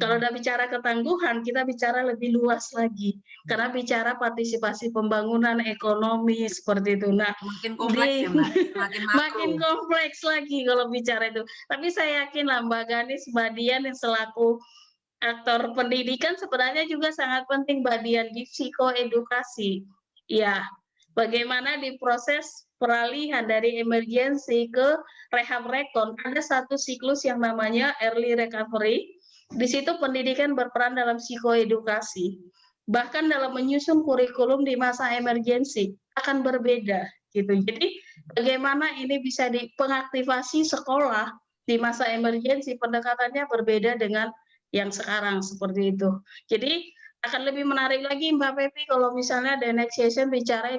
Kalau udah bicara ketangguhan, kita bicara lebih luas lagi. Karena bicara partisipasi pembangunan ekonomi seperti itu. Nah, makin kompleks ya Mbak, makin kompleks lagi kalau bicara itu. Tapi saya yakin lah Mbak Ganis, Mbak Dian yang selaku aktor pendidikan sebenarnya juga sangat penting Mbak Dian di psikoedukasi. Ya, bagaimana di proses peralihan dari emergency ke rehab rekon, ada satu siklus yang namanya early recovery. Di situ pendidikan berperan dalam psikoedukasi. Bahkan dalam menyusun kurikulum di masa emergency akan berbeda gitu. Jadi bagaimana ini bisa dipengaktifasi sekolah di masa emergency, pendekatannya berbeda dengan yang sekarang seperti itu. Jadi akan lebih menarik lagi Mbak Pepi kalau misalnya the next session bicara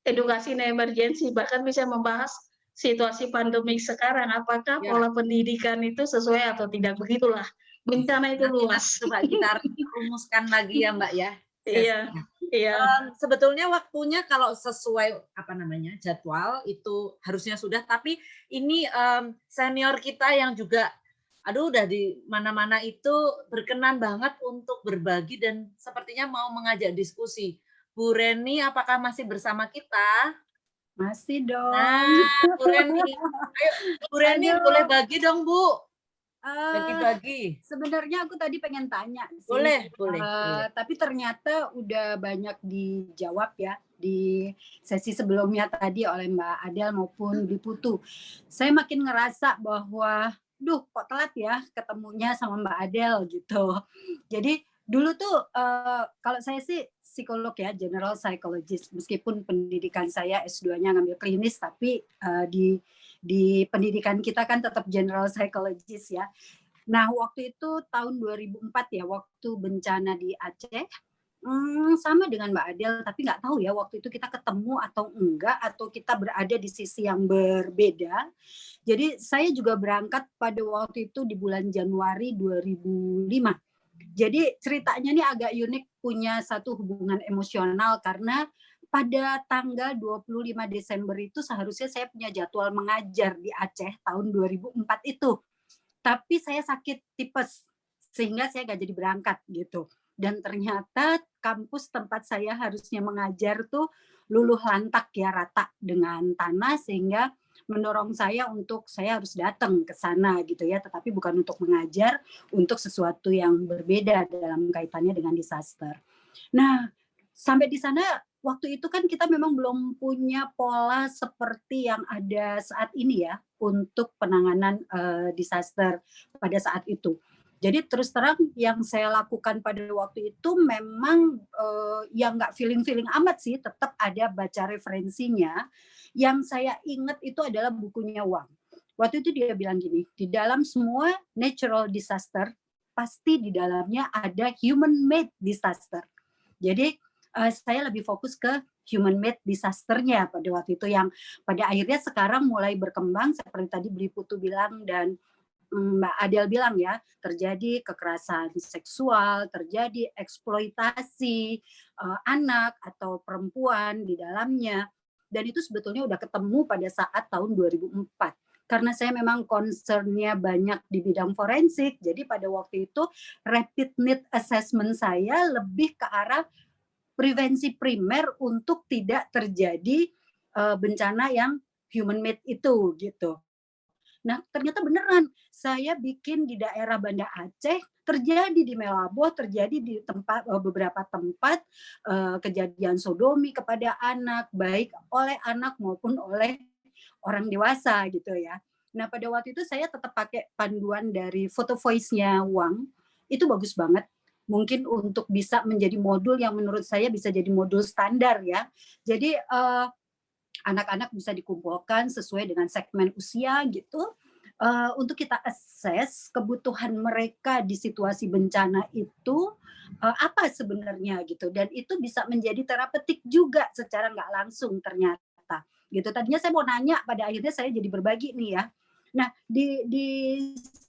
edukasi in emergency, bahkan bisa membahas situasi pandemik sekarang, apakah pola pendidikan itu sesuai atau tidak, begitulah. Bencana itu luas. Coba kita rumuskan lagi ya Mbak ya. Iya, iya. Sebetulnya waktunya kalau sesuai jadwal itu harusnya sudah, tapi ini senior kita yang juga udah di mana-mana itu berkenan banget untuk berbagi dan sepertinya mau mengajak diskusi. Bu Reni, apakah masih bersama kita? Masih dong. Nah, Bu Reni, ayo Bu Reni boleh bagi dong Bu. Bagi-bagi. Sebenarnya aku tadi pengen tanya sih. Boleh. Tapi ternyata udah banyak dijawab ya di sesi sebelumnya tadi oleh Mbak Adel maupun Bu Putu. Saya makin ngerasa bahwa kok telat ya ketemunya sama Mbak Adel gitu. Jadi dulu tuh kalau saya sih psikolog ya, general psychologist. Meskipun pendidikan saya S2-nya ngambil klinis, tapi di pendidikan kita kan tetap general psychologist ya. Nah, waktu itu tahun 2004 ya, waktu bencana di Aceh, sama dengan Mbak Adel, tapi nggak tahu ya waktu itu kita ketemu atau enggak, atau kita berada di sisi yang berbeda. Jadi saya juga berangkat pada waktu itu di bulan Januari 2005. Jadi ceritanya ini agak unik, punya satu hubungan emosional karena pada tanggal 25 Desember itu seharusnya saya punya jadwal mengajar di Aceh tahun 2004 itu. Tapi saya sakit tipes sehingga saya nggak jadi berangkat gitu. Dan ternyata kampus tempat saya harusnya mengajar tuh luluh lantak ya, rata dengan tanah, sehingga mendorong saya untuk saya harus datang ke sana gitu ya, tetapi bukan untuk mengajar, untuk sesuatu yang berbeda dalam kaitannya dengan disaster. Nah, sampai di sana waktu itu kan kita memang belum punya pola seperti yang ada saat ini ya. untuk penanganan disaster pada saat itu. Jadi terus terang yang saya lakukan pada waktu itu memang yang nggak feeling amat sih, tetap ada baca referensinya. Yang saya ingat itu adalah bukunya Wang. Waktu itu dia bilang gini, di dalam semua natural disaster pasti di dalamnya ada human made disaster. Jadi saya lebih fokus ke human made disasternya pada waktu itu yang pada akhirnya sekarang mulai berkembang seperti tadi Bli Putu bilang dan Mbak Adel bilang ya, terjadi kekerasan seksual, terjadi eksploitasi anak atau perempuan di dalamnya. Dan itu sebetulnya udah ketemu pada saat tahun 2004. Karena saya memang concern-nya banyak di bidang forensik, jadi pada waktu itu rapid need assessment saya lebih ke arah prevensi primer untuk tidak terjadi bencana yang human made itu gitu. Nah, ternyata beneran saya bikin di daerah Banda Aceh, terjadi di Melabo, terjadi di beberapa tempat kejadian sodomi kepada anak, baik oleh anak maupun oleh orang dewasa gitu ya. Nah, pada waktu itu saya tetap pakai panduan dari Photo Voice-nya Wang, itu bagus banget. Mungkin untuk bisa menjadi modul yang menurut saya bisa jadi modul standar ya. Jadi anak-anak bisa dikumpulkan sesuai dengan segmen usia gitu untuk kita assess kebutuhan mereka di situasi bencana itu apa sebenarnya gitu dan itu bisa menjadi terapeutik juga secara nggak langsung ternyata gitu. Tadinya saya mau nanya pada akhirnya saya jadi berbagi nih ya. Nah di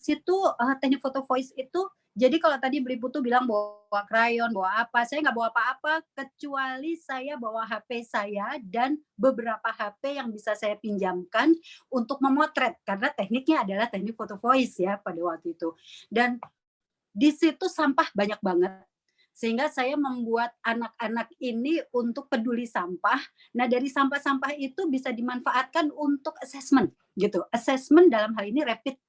situ teknik Photo Voice itu jadi kalau tadi Bli Putu bilang bawa krayon, bawa apa, saya nggak bawa apa-apa kecuali saya bawa HP saya dan beberapa HP yang bisa saya pinjamkan untuk memotret karena tekniknya adalah teknik Photo Voice ya pada waktu itu. Dan di situ sampah banyak banget. Sehingga saya membuat anak-anak ini untuk peduli sampah. Nah, dari sampah-sampah itu bisa dimanfaatkan untuk assessment gitu. Assessment dalam hal ini rapid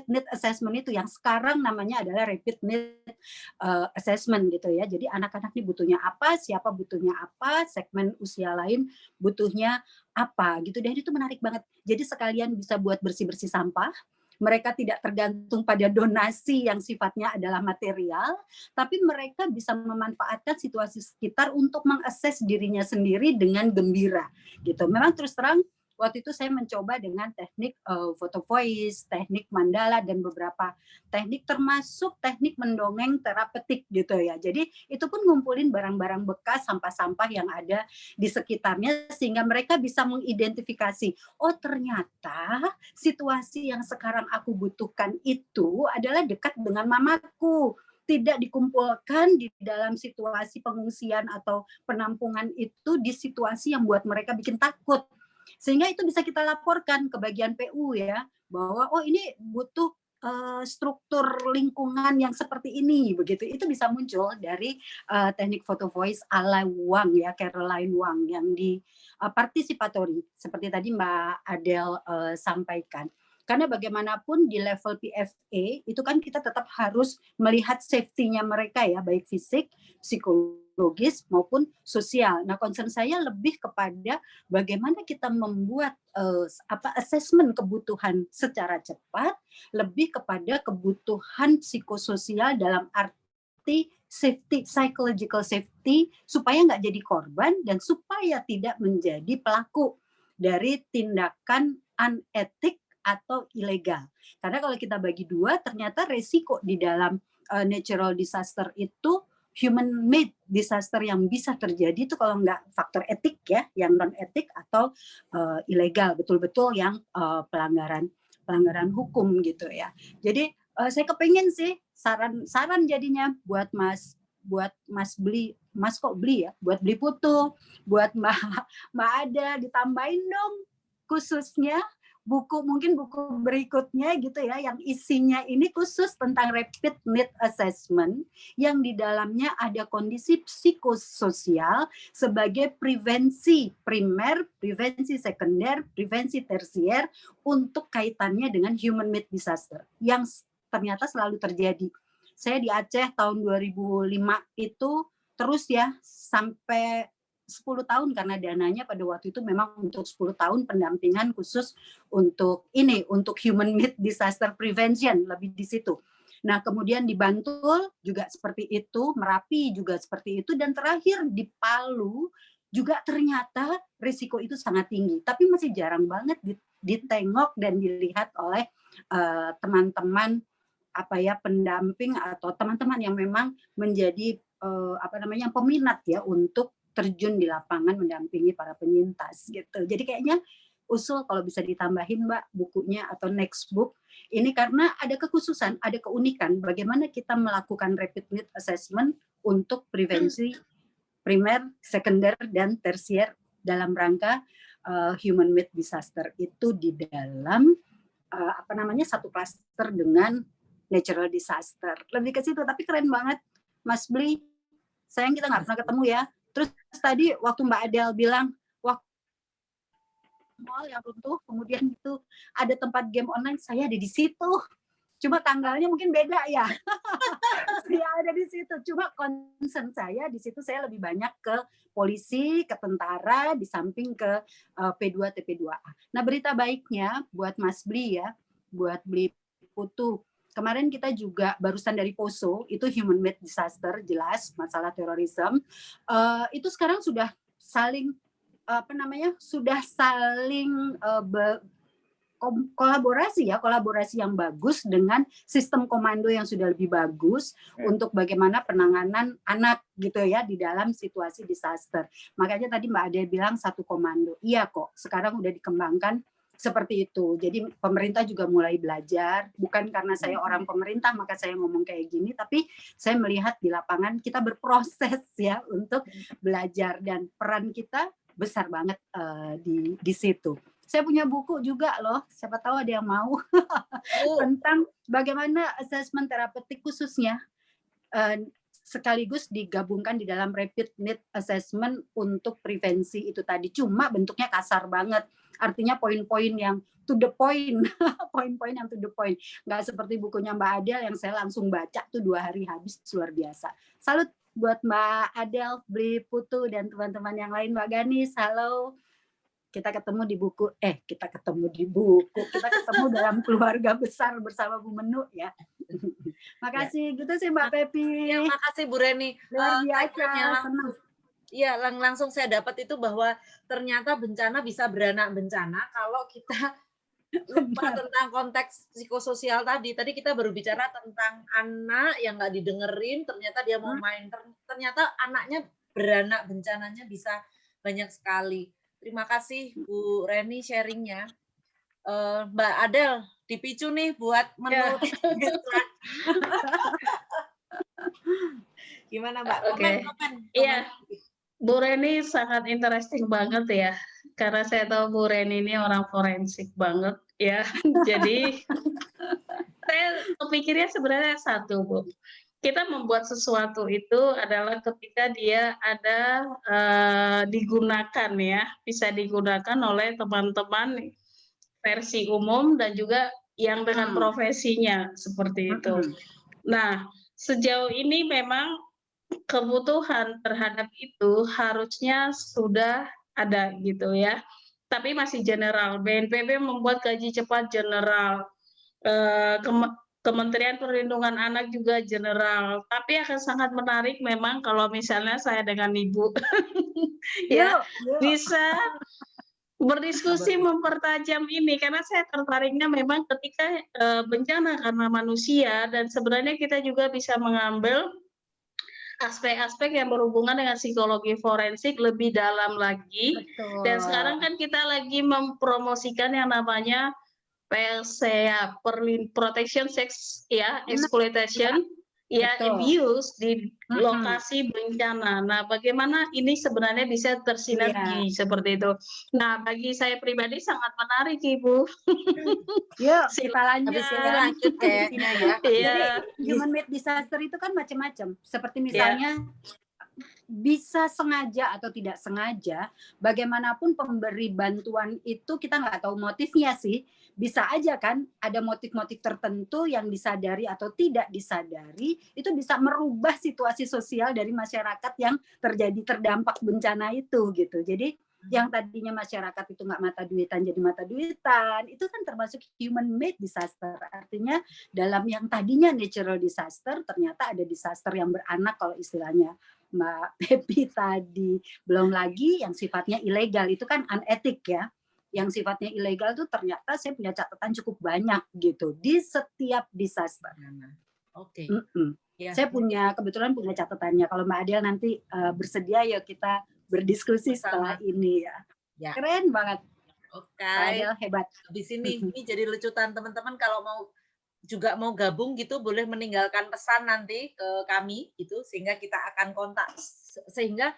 need assessment itu yang sekarang namanya adalah rapid need assessment gitu ya. Jadi anak-anak ini butuhnya apa, siapa butuhnya apa, segmen usia lain butuhnya apa gitu. Dan itu menarik banget. Jadi sekalian bisa buat bersih-bersih sampah. Mereka tidak tergantung pada donasi yang sifatnya adalah material, tapi mereka bisa memanfaatkan situasi sekitar untuk mengakses dirinya sendiri dengan gembira gitu. Memang terus terang waktu itu saya mencoba dengan teknik Photo Voice, teknik mandala dan beberapa teknik termasuk teknik mendongeng terapeutik gitu ya. Jadi itu pun ngumpulin barang-barang bekas, sampah-sampah yang ada di sekitarnya sehingga mereka bisa mengidentifikasi, oh ternyata situasi yang sekarang aku butuhkan itu adalah dekat dengan mamaku. Tidak dikumpulkan di dalam situasi pengungsian atau penampungan itu di situasi yang buat mereka bikin takut. Sehingga itu bisa kita laporkan ke bagian PU ya, bahwa oh ini butuh struktur lingkungan yang seperti ini begitu. Itu bisa muncul dari teknik Photo Voice ala Wang ya, Caroline Wang yang di participatory seperti tadi Mbak Adel sampaikan. Karena bagaimanapun di level PFA itu kan kita tetap harus melihat safety-nya mereka ya, baik fisik, psikologis maupun sosial. Nah, concern saya lebih kepada bagaimana kita membuat assessment kebutuhan secara cepat, lebih kepada kebutuhan psikososial dalam arti safety, psychological safety, supaya nggak jadi korban dan supaya tidak menjadi pelaku dari tindakan unetik atau ilegal. Karena kalau kita bagi dua, ternyata resiko di dalam natural disaster itu human made disaster yang bisa terjadi itu kalau nggak faktor etik ya, yang non etik atau ilegal, betul-betul yang pelanggaran hukum gitu ya. Jadi saya kepengen sih saran jadinya buat Mas buat Bli Putu, buat Mbak Ada ditambahin dong khususnya mungkin buku berikutnya gitu ya yang isinya ini khusus tentang rapid need assessment yang di dalamnya ada kondisi psikososial sebagai prevensi primer, prevensi sekunder, prevensi tersier untuk kaitannya dengan human made disaster yang ternyata selalu terjadi. Saya di Aceh tahun 2005 itu terus ya sampai 10 tahun karena dananya pada waktu itu memang untuk 10 tahun pendampingan khusus untuk human need disaster prevention, lebih di situ. Nah, kemudian di Bantul juga seperti itu, Merapi juga seperti itu, dan terakhir di Palu juga ternyata risiko itu sangat tinggi, tapi masih jarang banget ditengok dan dilihat oleh teman-teman pendamping atau teman-teman yang memang menjadi peminat ya untuk terjun di lapangan mendampingi para penyintas gitu. Jadi kayaknya usul kalau bisa ditambahin Mbak bukunya atau next book ini, karena ada kekhususan, ada keunikan bagaimana kita melakukan rapid need assessment untuk prevensi primer, sekunder, dan tersier dalam rangka human made disaster itu di dalam satu cluster dengan natural disaster. Lebih ke situ, tapi keren banget Mas Bli. Sayang kita nggak pernah ketemu ya. Terus tadi waktu Mbak Adel bilang mall yang runtuh, kemudian itu ada tempat game online, saya ada di situ. Cuma tanggalnya mungkin beda ya. Saya ada di situ. Cuma concern saya di situ saya lebih banyak ke polisi, ke tentara, di samping ke P2 TP2A. Nah, berita baiknya buat Mas Bli ya, buat Bli Putu. Kemarin kita juga barusan dari Poso, itu human made disaster, jelas masalah terorisme. Itu sekarang sudah saling kolaborasi yang bagus dengan sistem komando yang sudah lebih bagus untuk bagaimana penanganan anak gitu ya di dalam situasi disaster. Makanya tadi Mbak Ade bilang satu komando. Iya kok, sekarang udah dikembangkan seperti itu. Jadi pemerintah juga mulai belajar, bukan karena saya orang pemerintah maka saya ngomong kayak gini, tapi saya melihat di lapangan kita berproses ya untuk belajar, dan peran kita besar banget di situ. Saya punya buku juga loh, siapa tahu ada yang mau tentang bagaimana assessment terapeutik khususnya sekaligus digabungkan di dalam rapid need assessment untuk prevensi itu tadi. Cuma bentuknya kasar banget, artinya poin-poin yang to the point, poin-poin yang to the point. Nggak seperti bukunya Mbak Adel yang saya langsung baca tuh 2 hari habis, luar biasa. Salut buat Mbak Adel, Bli Putu, dan teman-teman yang lain. Mbak Ganis, halo. Kita ketemu di buku, kita ketemu dalam keluarga besar bersama Bu Menu ya. Makasih, gitu sih Mbak Pepi. Ya, makasih Bu Reni. Luar biasa, senang. Iya, langsung saya dapat itu bahwa ternyata bencana bisa beranak bencana kalau kita lupa tentang konteks psikososial tadi. Tadi kita baru bicara tentang anak yang nggak didengerin, ternyata dia mau main. Ternyata anaknya beranak bencananya bisa banyak sekali. Terima kasih Bu Reni sharingnya. Mbak Adel, dipicu nih buat menulis. Gimana Mbak? Oke. Iya, Bu Reni sangat interesting banget ya. Karena saya tahu Bu Reni ini orang forensik banget ya. Jadi saya kepikirnya sebenarnya satu, Bu. Kita membuat sesuatu itu adalah ketika dia ada digunakan ya, bisa digunakan oleh teman-teman versi umum dan juga yang dengan profesinya seperti itu. Nah, sejauh ini memang kebutuhan terhadap itu harusnya sudah ada gitu ya, tapi masih general. BNPB membuat gaji cepat general, Kementerian Perlindungan Anak juga general, tapi akan sangat menarik memang kalau misalnya saya dengan Ibu ya bisa berdiskusi mempertajam ini, karena saya tertariknya memang ketika bencana karena manusia, dan sebenarnya kita juga bisa mengambil aspek-aspek yang berhubungan dengan psikologi forensik lebih dalam lagi. Betul. Dan sekarang kan kita lagi mempromosikan yang namanya PSEA, protection sex ya, exploitation ya, abuse di lokasi bencana. Nah, bagaimana ini sebenarnya bisa tersinergi seperti itu. Nah, bagi saya pribadi sangat menarik, Ibu. Yuk, kita lanjut kayaknya ya. Jadi human made disaster itu kan macam-macam. Seperti misalnya bisa sengaja atau tidak sengaja, bagaimanapun pemberi bantuan itu kita nggak tahu motifnya sih. Bisa aja kan ada motif-motif tertentu yang disadari atau tidak disadari, itu bisa merubah situasi sosial dari masyarakat yang terdampak bencana itu gitu. Jadi yang tadinya masyarakat itu nggak mata duitan jadi mata duitan, itu kan termasuk human made disaster. Artinya dalam yang tadinya natural disaster, ternyata ada disaster yang beranak kalau istilahnya Mbak Pepi tadi. Belum lagi yang sifatnya ilegal, itu kan unetik ya. Yang sifatnya ilegal itu ternyata saya punya catatan cukup banyak gitu di setiap disaster. Oke. Ya. Saya kebetulan punya catatannya. Kalau Mbak Adel nanti bersedia ya kita berdiskusi setelah ini ya. Keren banget. Oke. Mbak Adel hebat. Habis ini jadi lecutan teman-teman kalau mau gabung gitu boleh meninggalkan pesan nanti ke kami gitu sehingga kita akan kontak, sehingga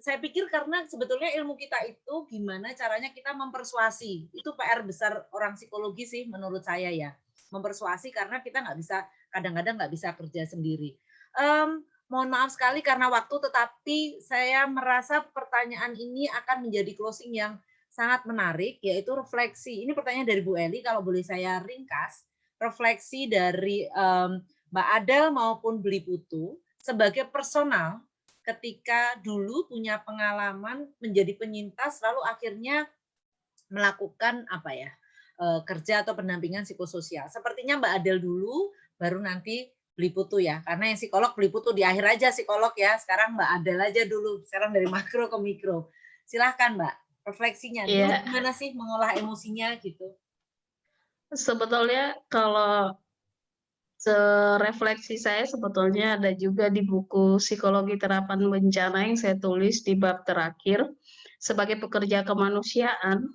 saya pikir karena sebetulnya ilmu kita itu gimana caranya kita mempersuasi, itu PR besar orang psikologi sih menurut saya ya, mempersuasi karena kita kadang-kadang nggak bisa kerja sendiri. Mohon maaf sekali karena waktu, tetapi saya merasa pertanyaan ini akan menjadi closing yang sangat menarik, yaitu refleksi. Ini pertanyaan dari Bu Eli, kalau boleh saya ringkas, refleksi dari Mbak Adel maupun Bli Putu sebagai personal ketika dulu punya pengalaman menjadi penyintas, lalu akhirnya melakukan kerja atau pendampingan psikososial. Sepertinya Mbak Adel dulu, baru nanti Bli Putu ya, karena yang psikolog Bli Putu di akhir aja psikolog ya. Sekarang Mbak Adel aja dulu, sekarang dari makro ke mikro. Silahkan Mbak, refleksinya. Dulu gimana sih mengolah emosinya gitu? Sebetulnya kalau refleksi saya sebetulnya ada juga di buku Psikologi Terapan Bencana yang saya tulis di bab terakhir. Sebagai pekerja kemanusiaan,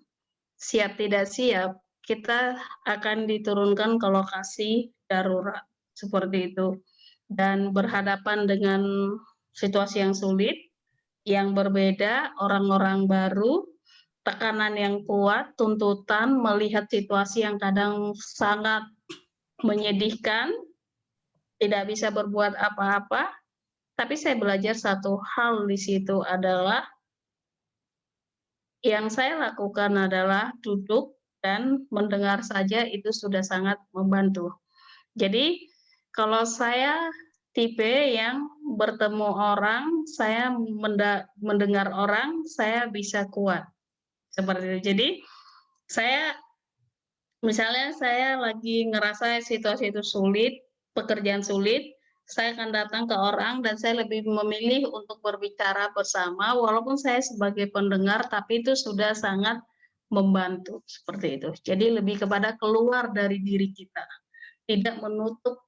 siap tidak siap, kita akan diturunkan ke lokasi darurat seperti itu dan berhadapan dengan situasi yang sulit, yang berbeda, orang-orang baru, tekanan yang kuat, tuntutan, melihat situasi yang kadang sangat menyedihkan, tidak bisa berbuat apa-apa, tapi saya belajar satu hal di situ adalah yang saya lakukan adalah duduk dan mendengar saja itu sudah sangat membantu. Jadi kalau saya tipe yang bertemu orang, saya mendengar orang, saya bisa kuat. Seperti itu. Jadi misalnya saya lagi ngerasa situasi itu sulit, pekerjaan sulit, saya akan datang ke orang dan saya lebih memilih untuk berbicara bersama, walaupun saya sebagai pendengar, tapi itu sudah sangat membantu, seperti itu. Jadi lebih kepada keluar dari diri kita, tidak menutup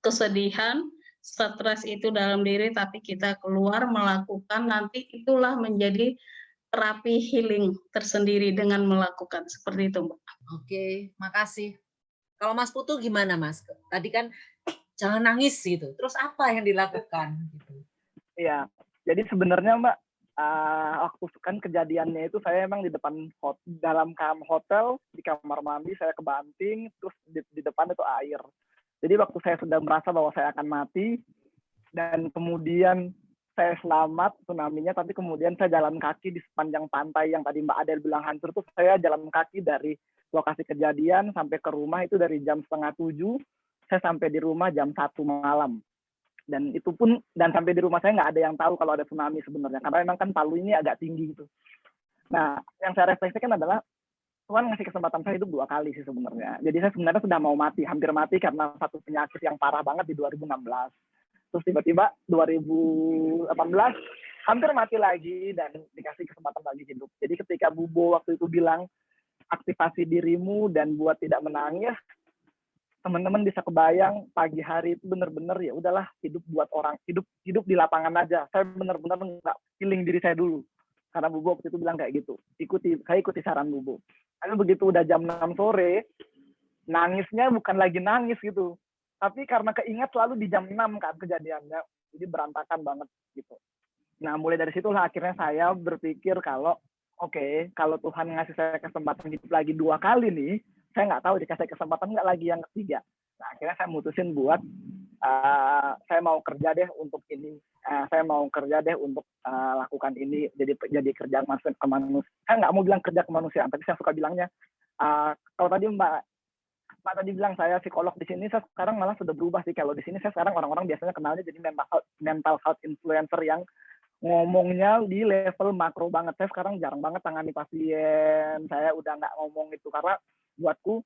kesedihan, stres itu dalam diri, tapi kita keluar melakukan, nanti itulah menjadi terapi healing tersendiri dengan melakukan, seperti itu, Mbak. Oke, makasih. Kalau Mas Putu gimana Mas? Tadi kan jangan nangis gitu. Terus apa yang dilakukan? Iya, jadi sebenarnya Mbak, waktu kan kejadiannya itu saya emang di depan dalam hotel, di kamar mandi saya kebanting, terus di depan itu air. Jadi waktu saya sudah merasa bahwa saya akan mati, dan kemudian saya selamat tsunami-nya, tapi kemudian saya jalan kaki di sepanjang pantai yang tadi Mbak Adel bilang hancur, tuh saya jalan kaki dari lokasi kejadian sampai ke rumah itu dari jam 6:30, saya sampai di rumah jam 1 malam. Dan itu pun, dan sampai di rumah saya nggak ada yang tahu kalau ada tsunami sebenarnya, karena memang kan Palu ini agak tinggi gitu. Nah, yang saya refleksikan adalah Tuhan ngasih kesempatan saya hidup 2 kali sih sebenarnya. Jadi saya sebenarnya sudah mau mati, hampir mati karena satu penyakit yang parah banget di 2016. Terus tiba-tiba 2018 hampir mati lagi dan dikasih kesempatan lagi hidup. Jadi ketika Bubo waktu itu bilang aktivasi dirimu dan buat tidak menangis, teman-teman bisa kebayang pagi hari itu benar-benar ya udahlah, hidup buat orang, hidup di lapangan aja. Saya benar-benar nggak healing diri saya dulu, karena Bubo waktu itu bilang kayak gitu. Saya ikuti saran Bubo. Lalu begitu udah jam 6 sore, nangisnya bukan lagi nangis gitu, tapi karena keingat selalu di jam 6 kan kejadiannya, jadi berantakan banget gitu. Nah mulai dari situlah akhirnya saya berpikir kalau kalau Tuhan ngasih saya kesempatan hidup lagi 2 kali nih, saya nggak tahu dikasih kesempatan nggak lagi yang ketiga. Nah akhirnya saya mutusin buat saya mau kerja deh untuk ini, saya mau kerja deh untuk lakukan ini, jadi kerja kemanusiaan. Nggak mau bilang kerja kemanusiaan, tapi saya suka bilangnya, kalau tadi Mbak tadi bilang saya psikolog di sini, saya sekarang malah sudah berubah sih. Kalau di sini saya sekarang orang-orang biasanya kenalnya jadi mental health influencer yang ngomongnya di level makro banget. Saya sekarang jarang banget tangani pasien, saya udah nggak ngomong itu karena buatku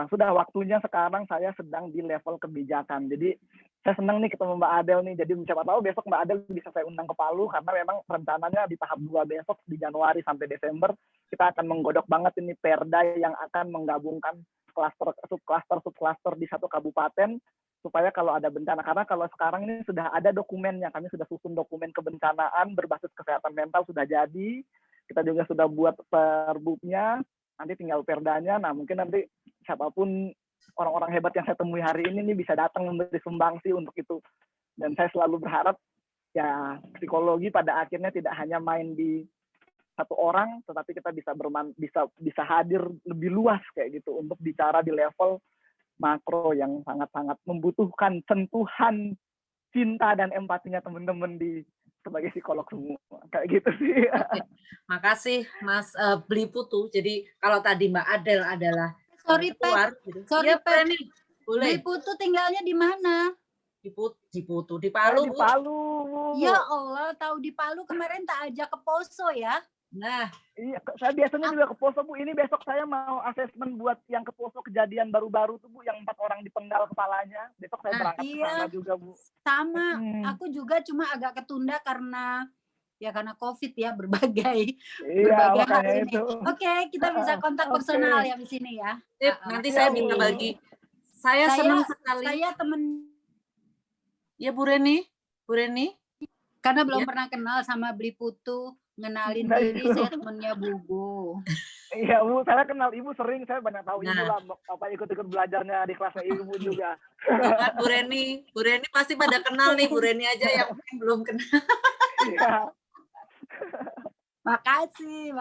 sudah waktunya sekarang saya sedang di level kebijakan. Jadi saya senang nih ketemu Mbak Adel nih. Jadi siapa tahu besok Mbak Adel bisa saya undang ke Palu karena memang rencananya di tahap 2 besok di Januari sampai Desember kita akan menggodok banget ini perda yang akan menggabungkan subklaster di satu kabupaten supaya kalau ada bencana, karena kalau sekarang ini sudah ada dokumennya, kami sudah susun dokumen kebencanaan berbasis kesehatan mental sudah jadi, kita juga sudah buat perbuknya, nanti tinggal perdanya. Nah mungkin nanti siapapun orang-orang hebat yang saya temui hari ini nih bisa datang memberi sumbangsi untuk itu. Dan saya selalu berharap ya psikologi pada akhirnya tidak hanya main di satu orang, tetapi kita bisa hadir lebih luas kayak gitu untuk bicara di level makro yang sangat-sangat membutuhkan sentuhan cinta dan empatinya teman-teman di sebagai psikolog semua kayak gitu sih. Oke. Makasih Mas Bli Putu. Jadi kalau tadi Mbak Adel adalah Sorry keluar, Pep, gitu. sorry Ya, Pep. boleh nih. Boleh. Bli Putu tinggalnya di mana? Di Putu, di Saya Palu, di Bu. Palu. Ya Allah, tahu di Palu kemarin tak ajak ke Poso ya. Nah, Iya, saya biasanya juga ke Poso, Bu. Ini besok saya mau asesmen buat yang ke Poso kejadian baru-baru tuh, Bu, yang 4 orang dipenggal kepalanya. Besok saya berangkat ke sana juga, Bu. Sama, aku juga cuma agak ketunda karena COVID ya, berbagai Iya, hal makanya ini. itu. Oke, kita bisa kontak Oke. personal ya di sini ya. Sip, nanti Iya, saya Bu. bisa bagi. Saya senang sekali. Saya temen Ya Bu Reni, karena belum Ya. pernah kenal sama Bli Putu, ngenalin Nah, diri, itu. saya temennya Bubu. Iya, Bu. Saya kenal Ibu sering. Saya banyak tahu Ibu Nah. lah. Apa ikut-ikut belajarnya di kelasnya Ibu juga. Bukan Bu Reni pasti pada kenal nih, Bu Reni aja yang mungkin belum kenal. Iya. Makasih.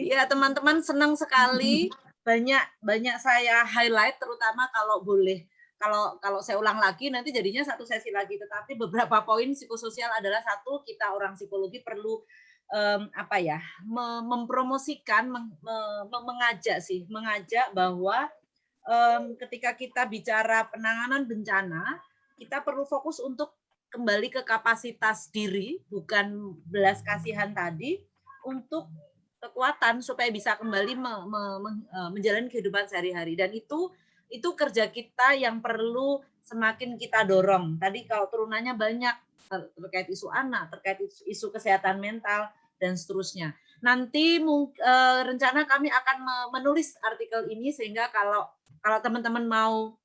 Ya teman-teman, senang sekali. Banyak saya highlight, terutama kalau boleh. Kalau saya ulang lagi nanti jadinya satu sesi lagi. Tetapi beberapa poin psikososial adalah satu, kita orang psikologi perlu mempromosikan, mengajak bahwa ketika kita bicara penanganan bencana, kita perlu fokus untuk kembali ke kapasitas diri, bukan belas kasihan tadi, untuk kekuatan supaya bisa kembali menjalani kehidupan sehari-hari. Dan itu kerja kita yang perlu semakin kita dorong. Tadi kalau turunannya banyak terkait isu anak, terkait isu kesehatan mental, dan seterusnya. Nanti rencana kami akan menulis artikel ini sehingga kalau teman-teman mau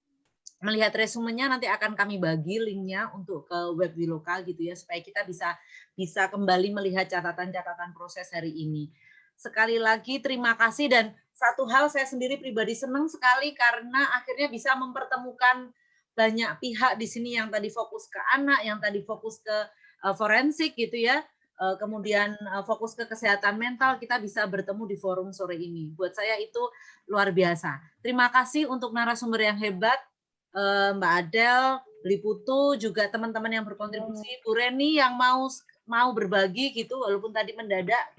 melihat resumenya nanti akan kami bagi linknya untuk ke web Wiloka gitu ya, supaya kita bisa kembali melihat catatan-catatan proses hari ini. Sekali lagi terima kasih, dan satu hal saya sendiri pribadi senang sekali karena akhirnya bisa mempertemukan banyak pihak di sini yang tadi fokus ke anak, yang tadi fokus ke forensik gitu ya, kemudian fokus ke kesehatan mental, kita bisa bertemu di forum sore ini. Buat saya itu luar biasa. Terima kasih untuk narasumber yang hebat, Mbak Adel, Bli Putu, juga teman-teman yang berkontribusi, Bu Reni yang mau berbagi gitu, walaupun tadi mendadak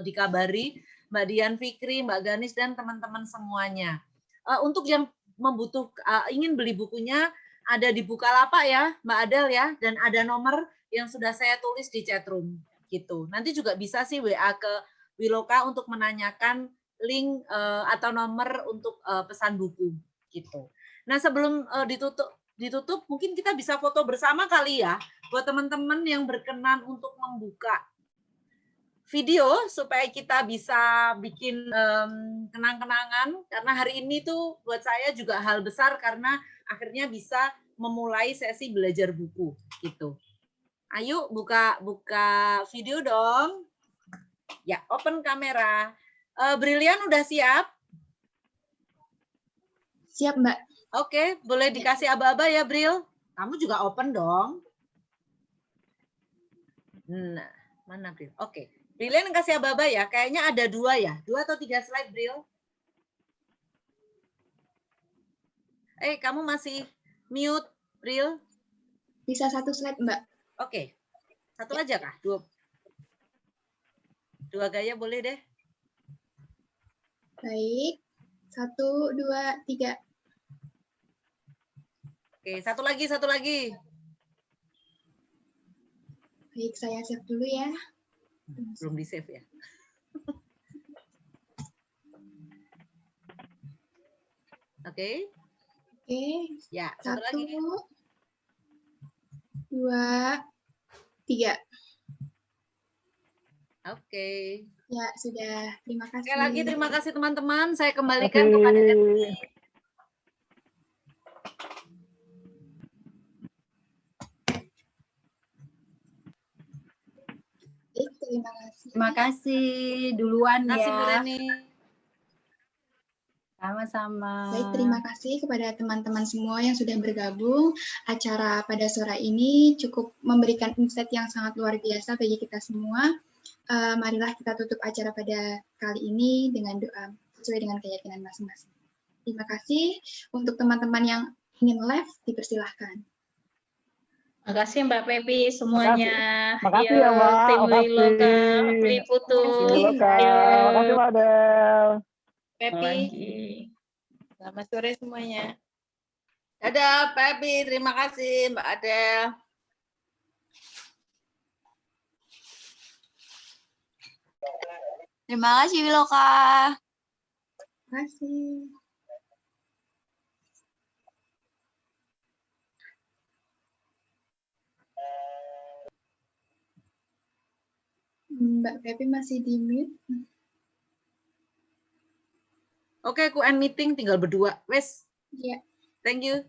dikabari, Mbak Dian Fikri, Mbak Ganis, dan teman-teman semuanya. Untuk yang ingin beli bukunya, ada di Bukalapak ya, Mbak Adel ya, dan ada nomor yang sudah saya tulis di chatroom gitu. Nanti juga bisa sih WA ke Wiloka untuk menanyakan link atau nomor untuk pesan buku gitu. Nah, sebelum ditutup, mungkin kita bisa foto bersama kali ya, buat teman-teman yang berkenan untuk membuka video supaya kita bisa bikin kenang-kenangan, karena hari ini tuh buat saya juga hal besar karena akhirnya bisa memulai sesi belajar buku gitu. Ayo buka video dong. Ya, open kamera. Brilian udah siap? Siap, Mbak. Oke, boleh dikasih aba-aba ya, Bril. Kamu juga open dong. Nah, mana Bril? Oke. Brilian kasih aba-aba ya. Kayaknya ada 2 ya. 2 atau 3 slide, Bril. Kamu masih mute. April? Bisa satu slide, Mbak. Oke. Satu aja kah? Dua gaya boleh deh. Baik. 1, 2, 3. Oke, satu lagi. Baik, saya save dulu ya. Belum di-save ya. Oke. Oke. Ya, satu 1, lagi. 2, 3. Oke. Ya, sudah. Terima kasih. Sekali lagi terima kasih teman-teman. Saya kembalikan kepada Edwin. Baik, terima kasih. Terima kasih duluan Terima kasih Bu ya. Reni. Sama-sama. Baik, terima kasih kepada teman-teman semua yang sudah bergabung. Acara pada sore ini cukup memberikan insight yang sangat luar biasa bagi kita semua. Marilah kita tutup acara pada kali ini dengan doa sesuai dengan keyakinan masing-masing. Terima kasih. Untuk teman-teman yang ingin live, dipersilahkan. Makasih Mbak Pepi semuanya. Makasih ya, Mbak. Tim Makasih. Liloka, Beli Putu. Liloka. Makasih, Mbak Adel. Pepi, Lagi. selamat sore semuanya. Dadah, Pepi. Terima kasih, Mbak Adel. Terima kasih Wiloka. Terima kasih. Mbak Pepi masih di mute. Oke, aku end meeting tinggal berdua. Wes. Ya. Thank you.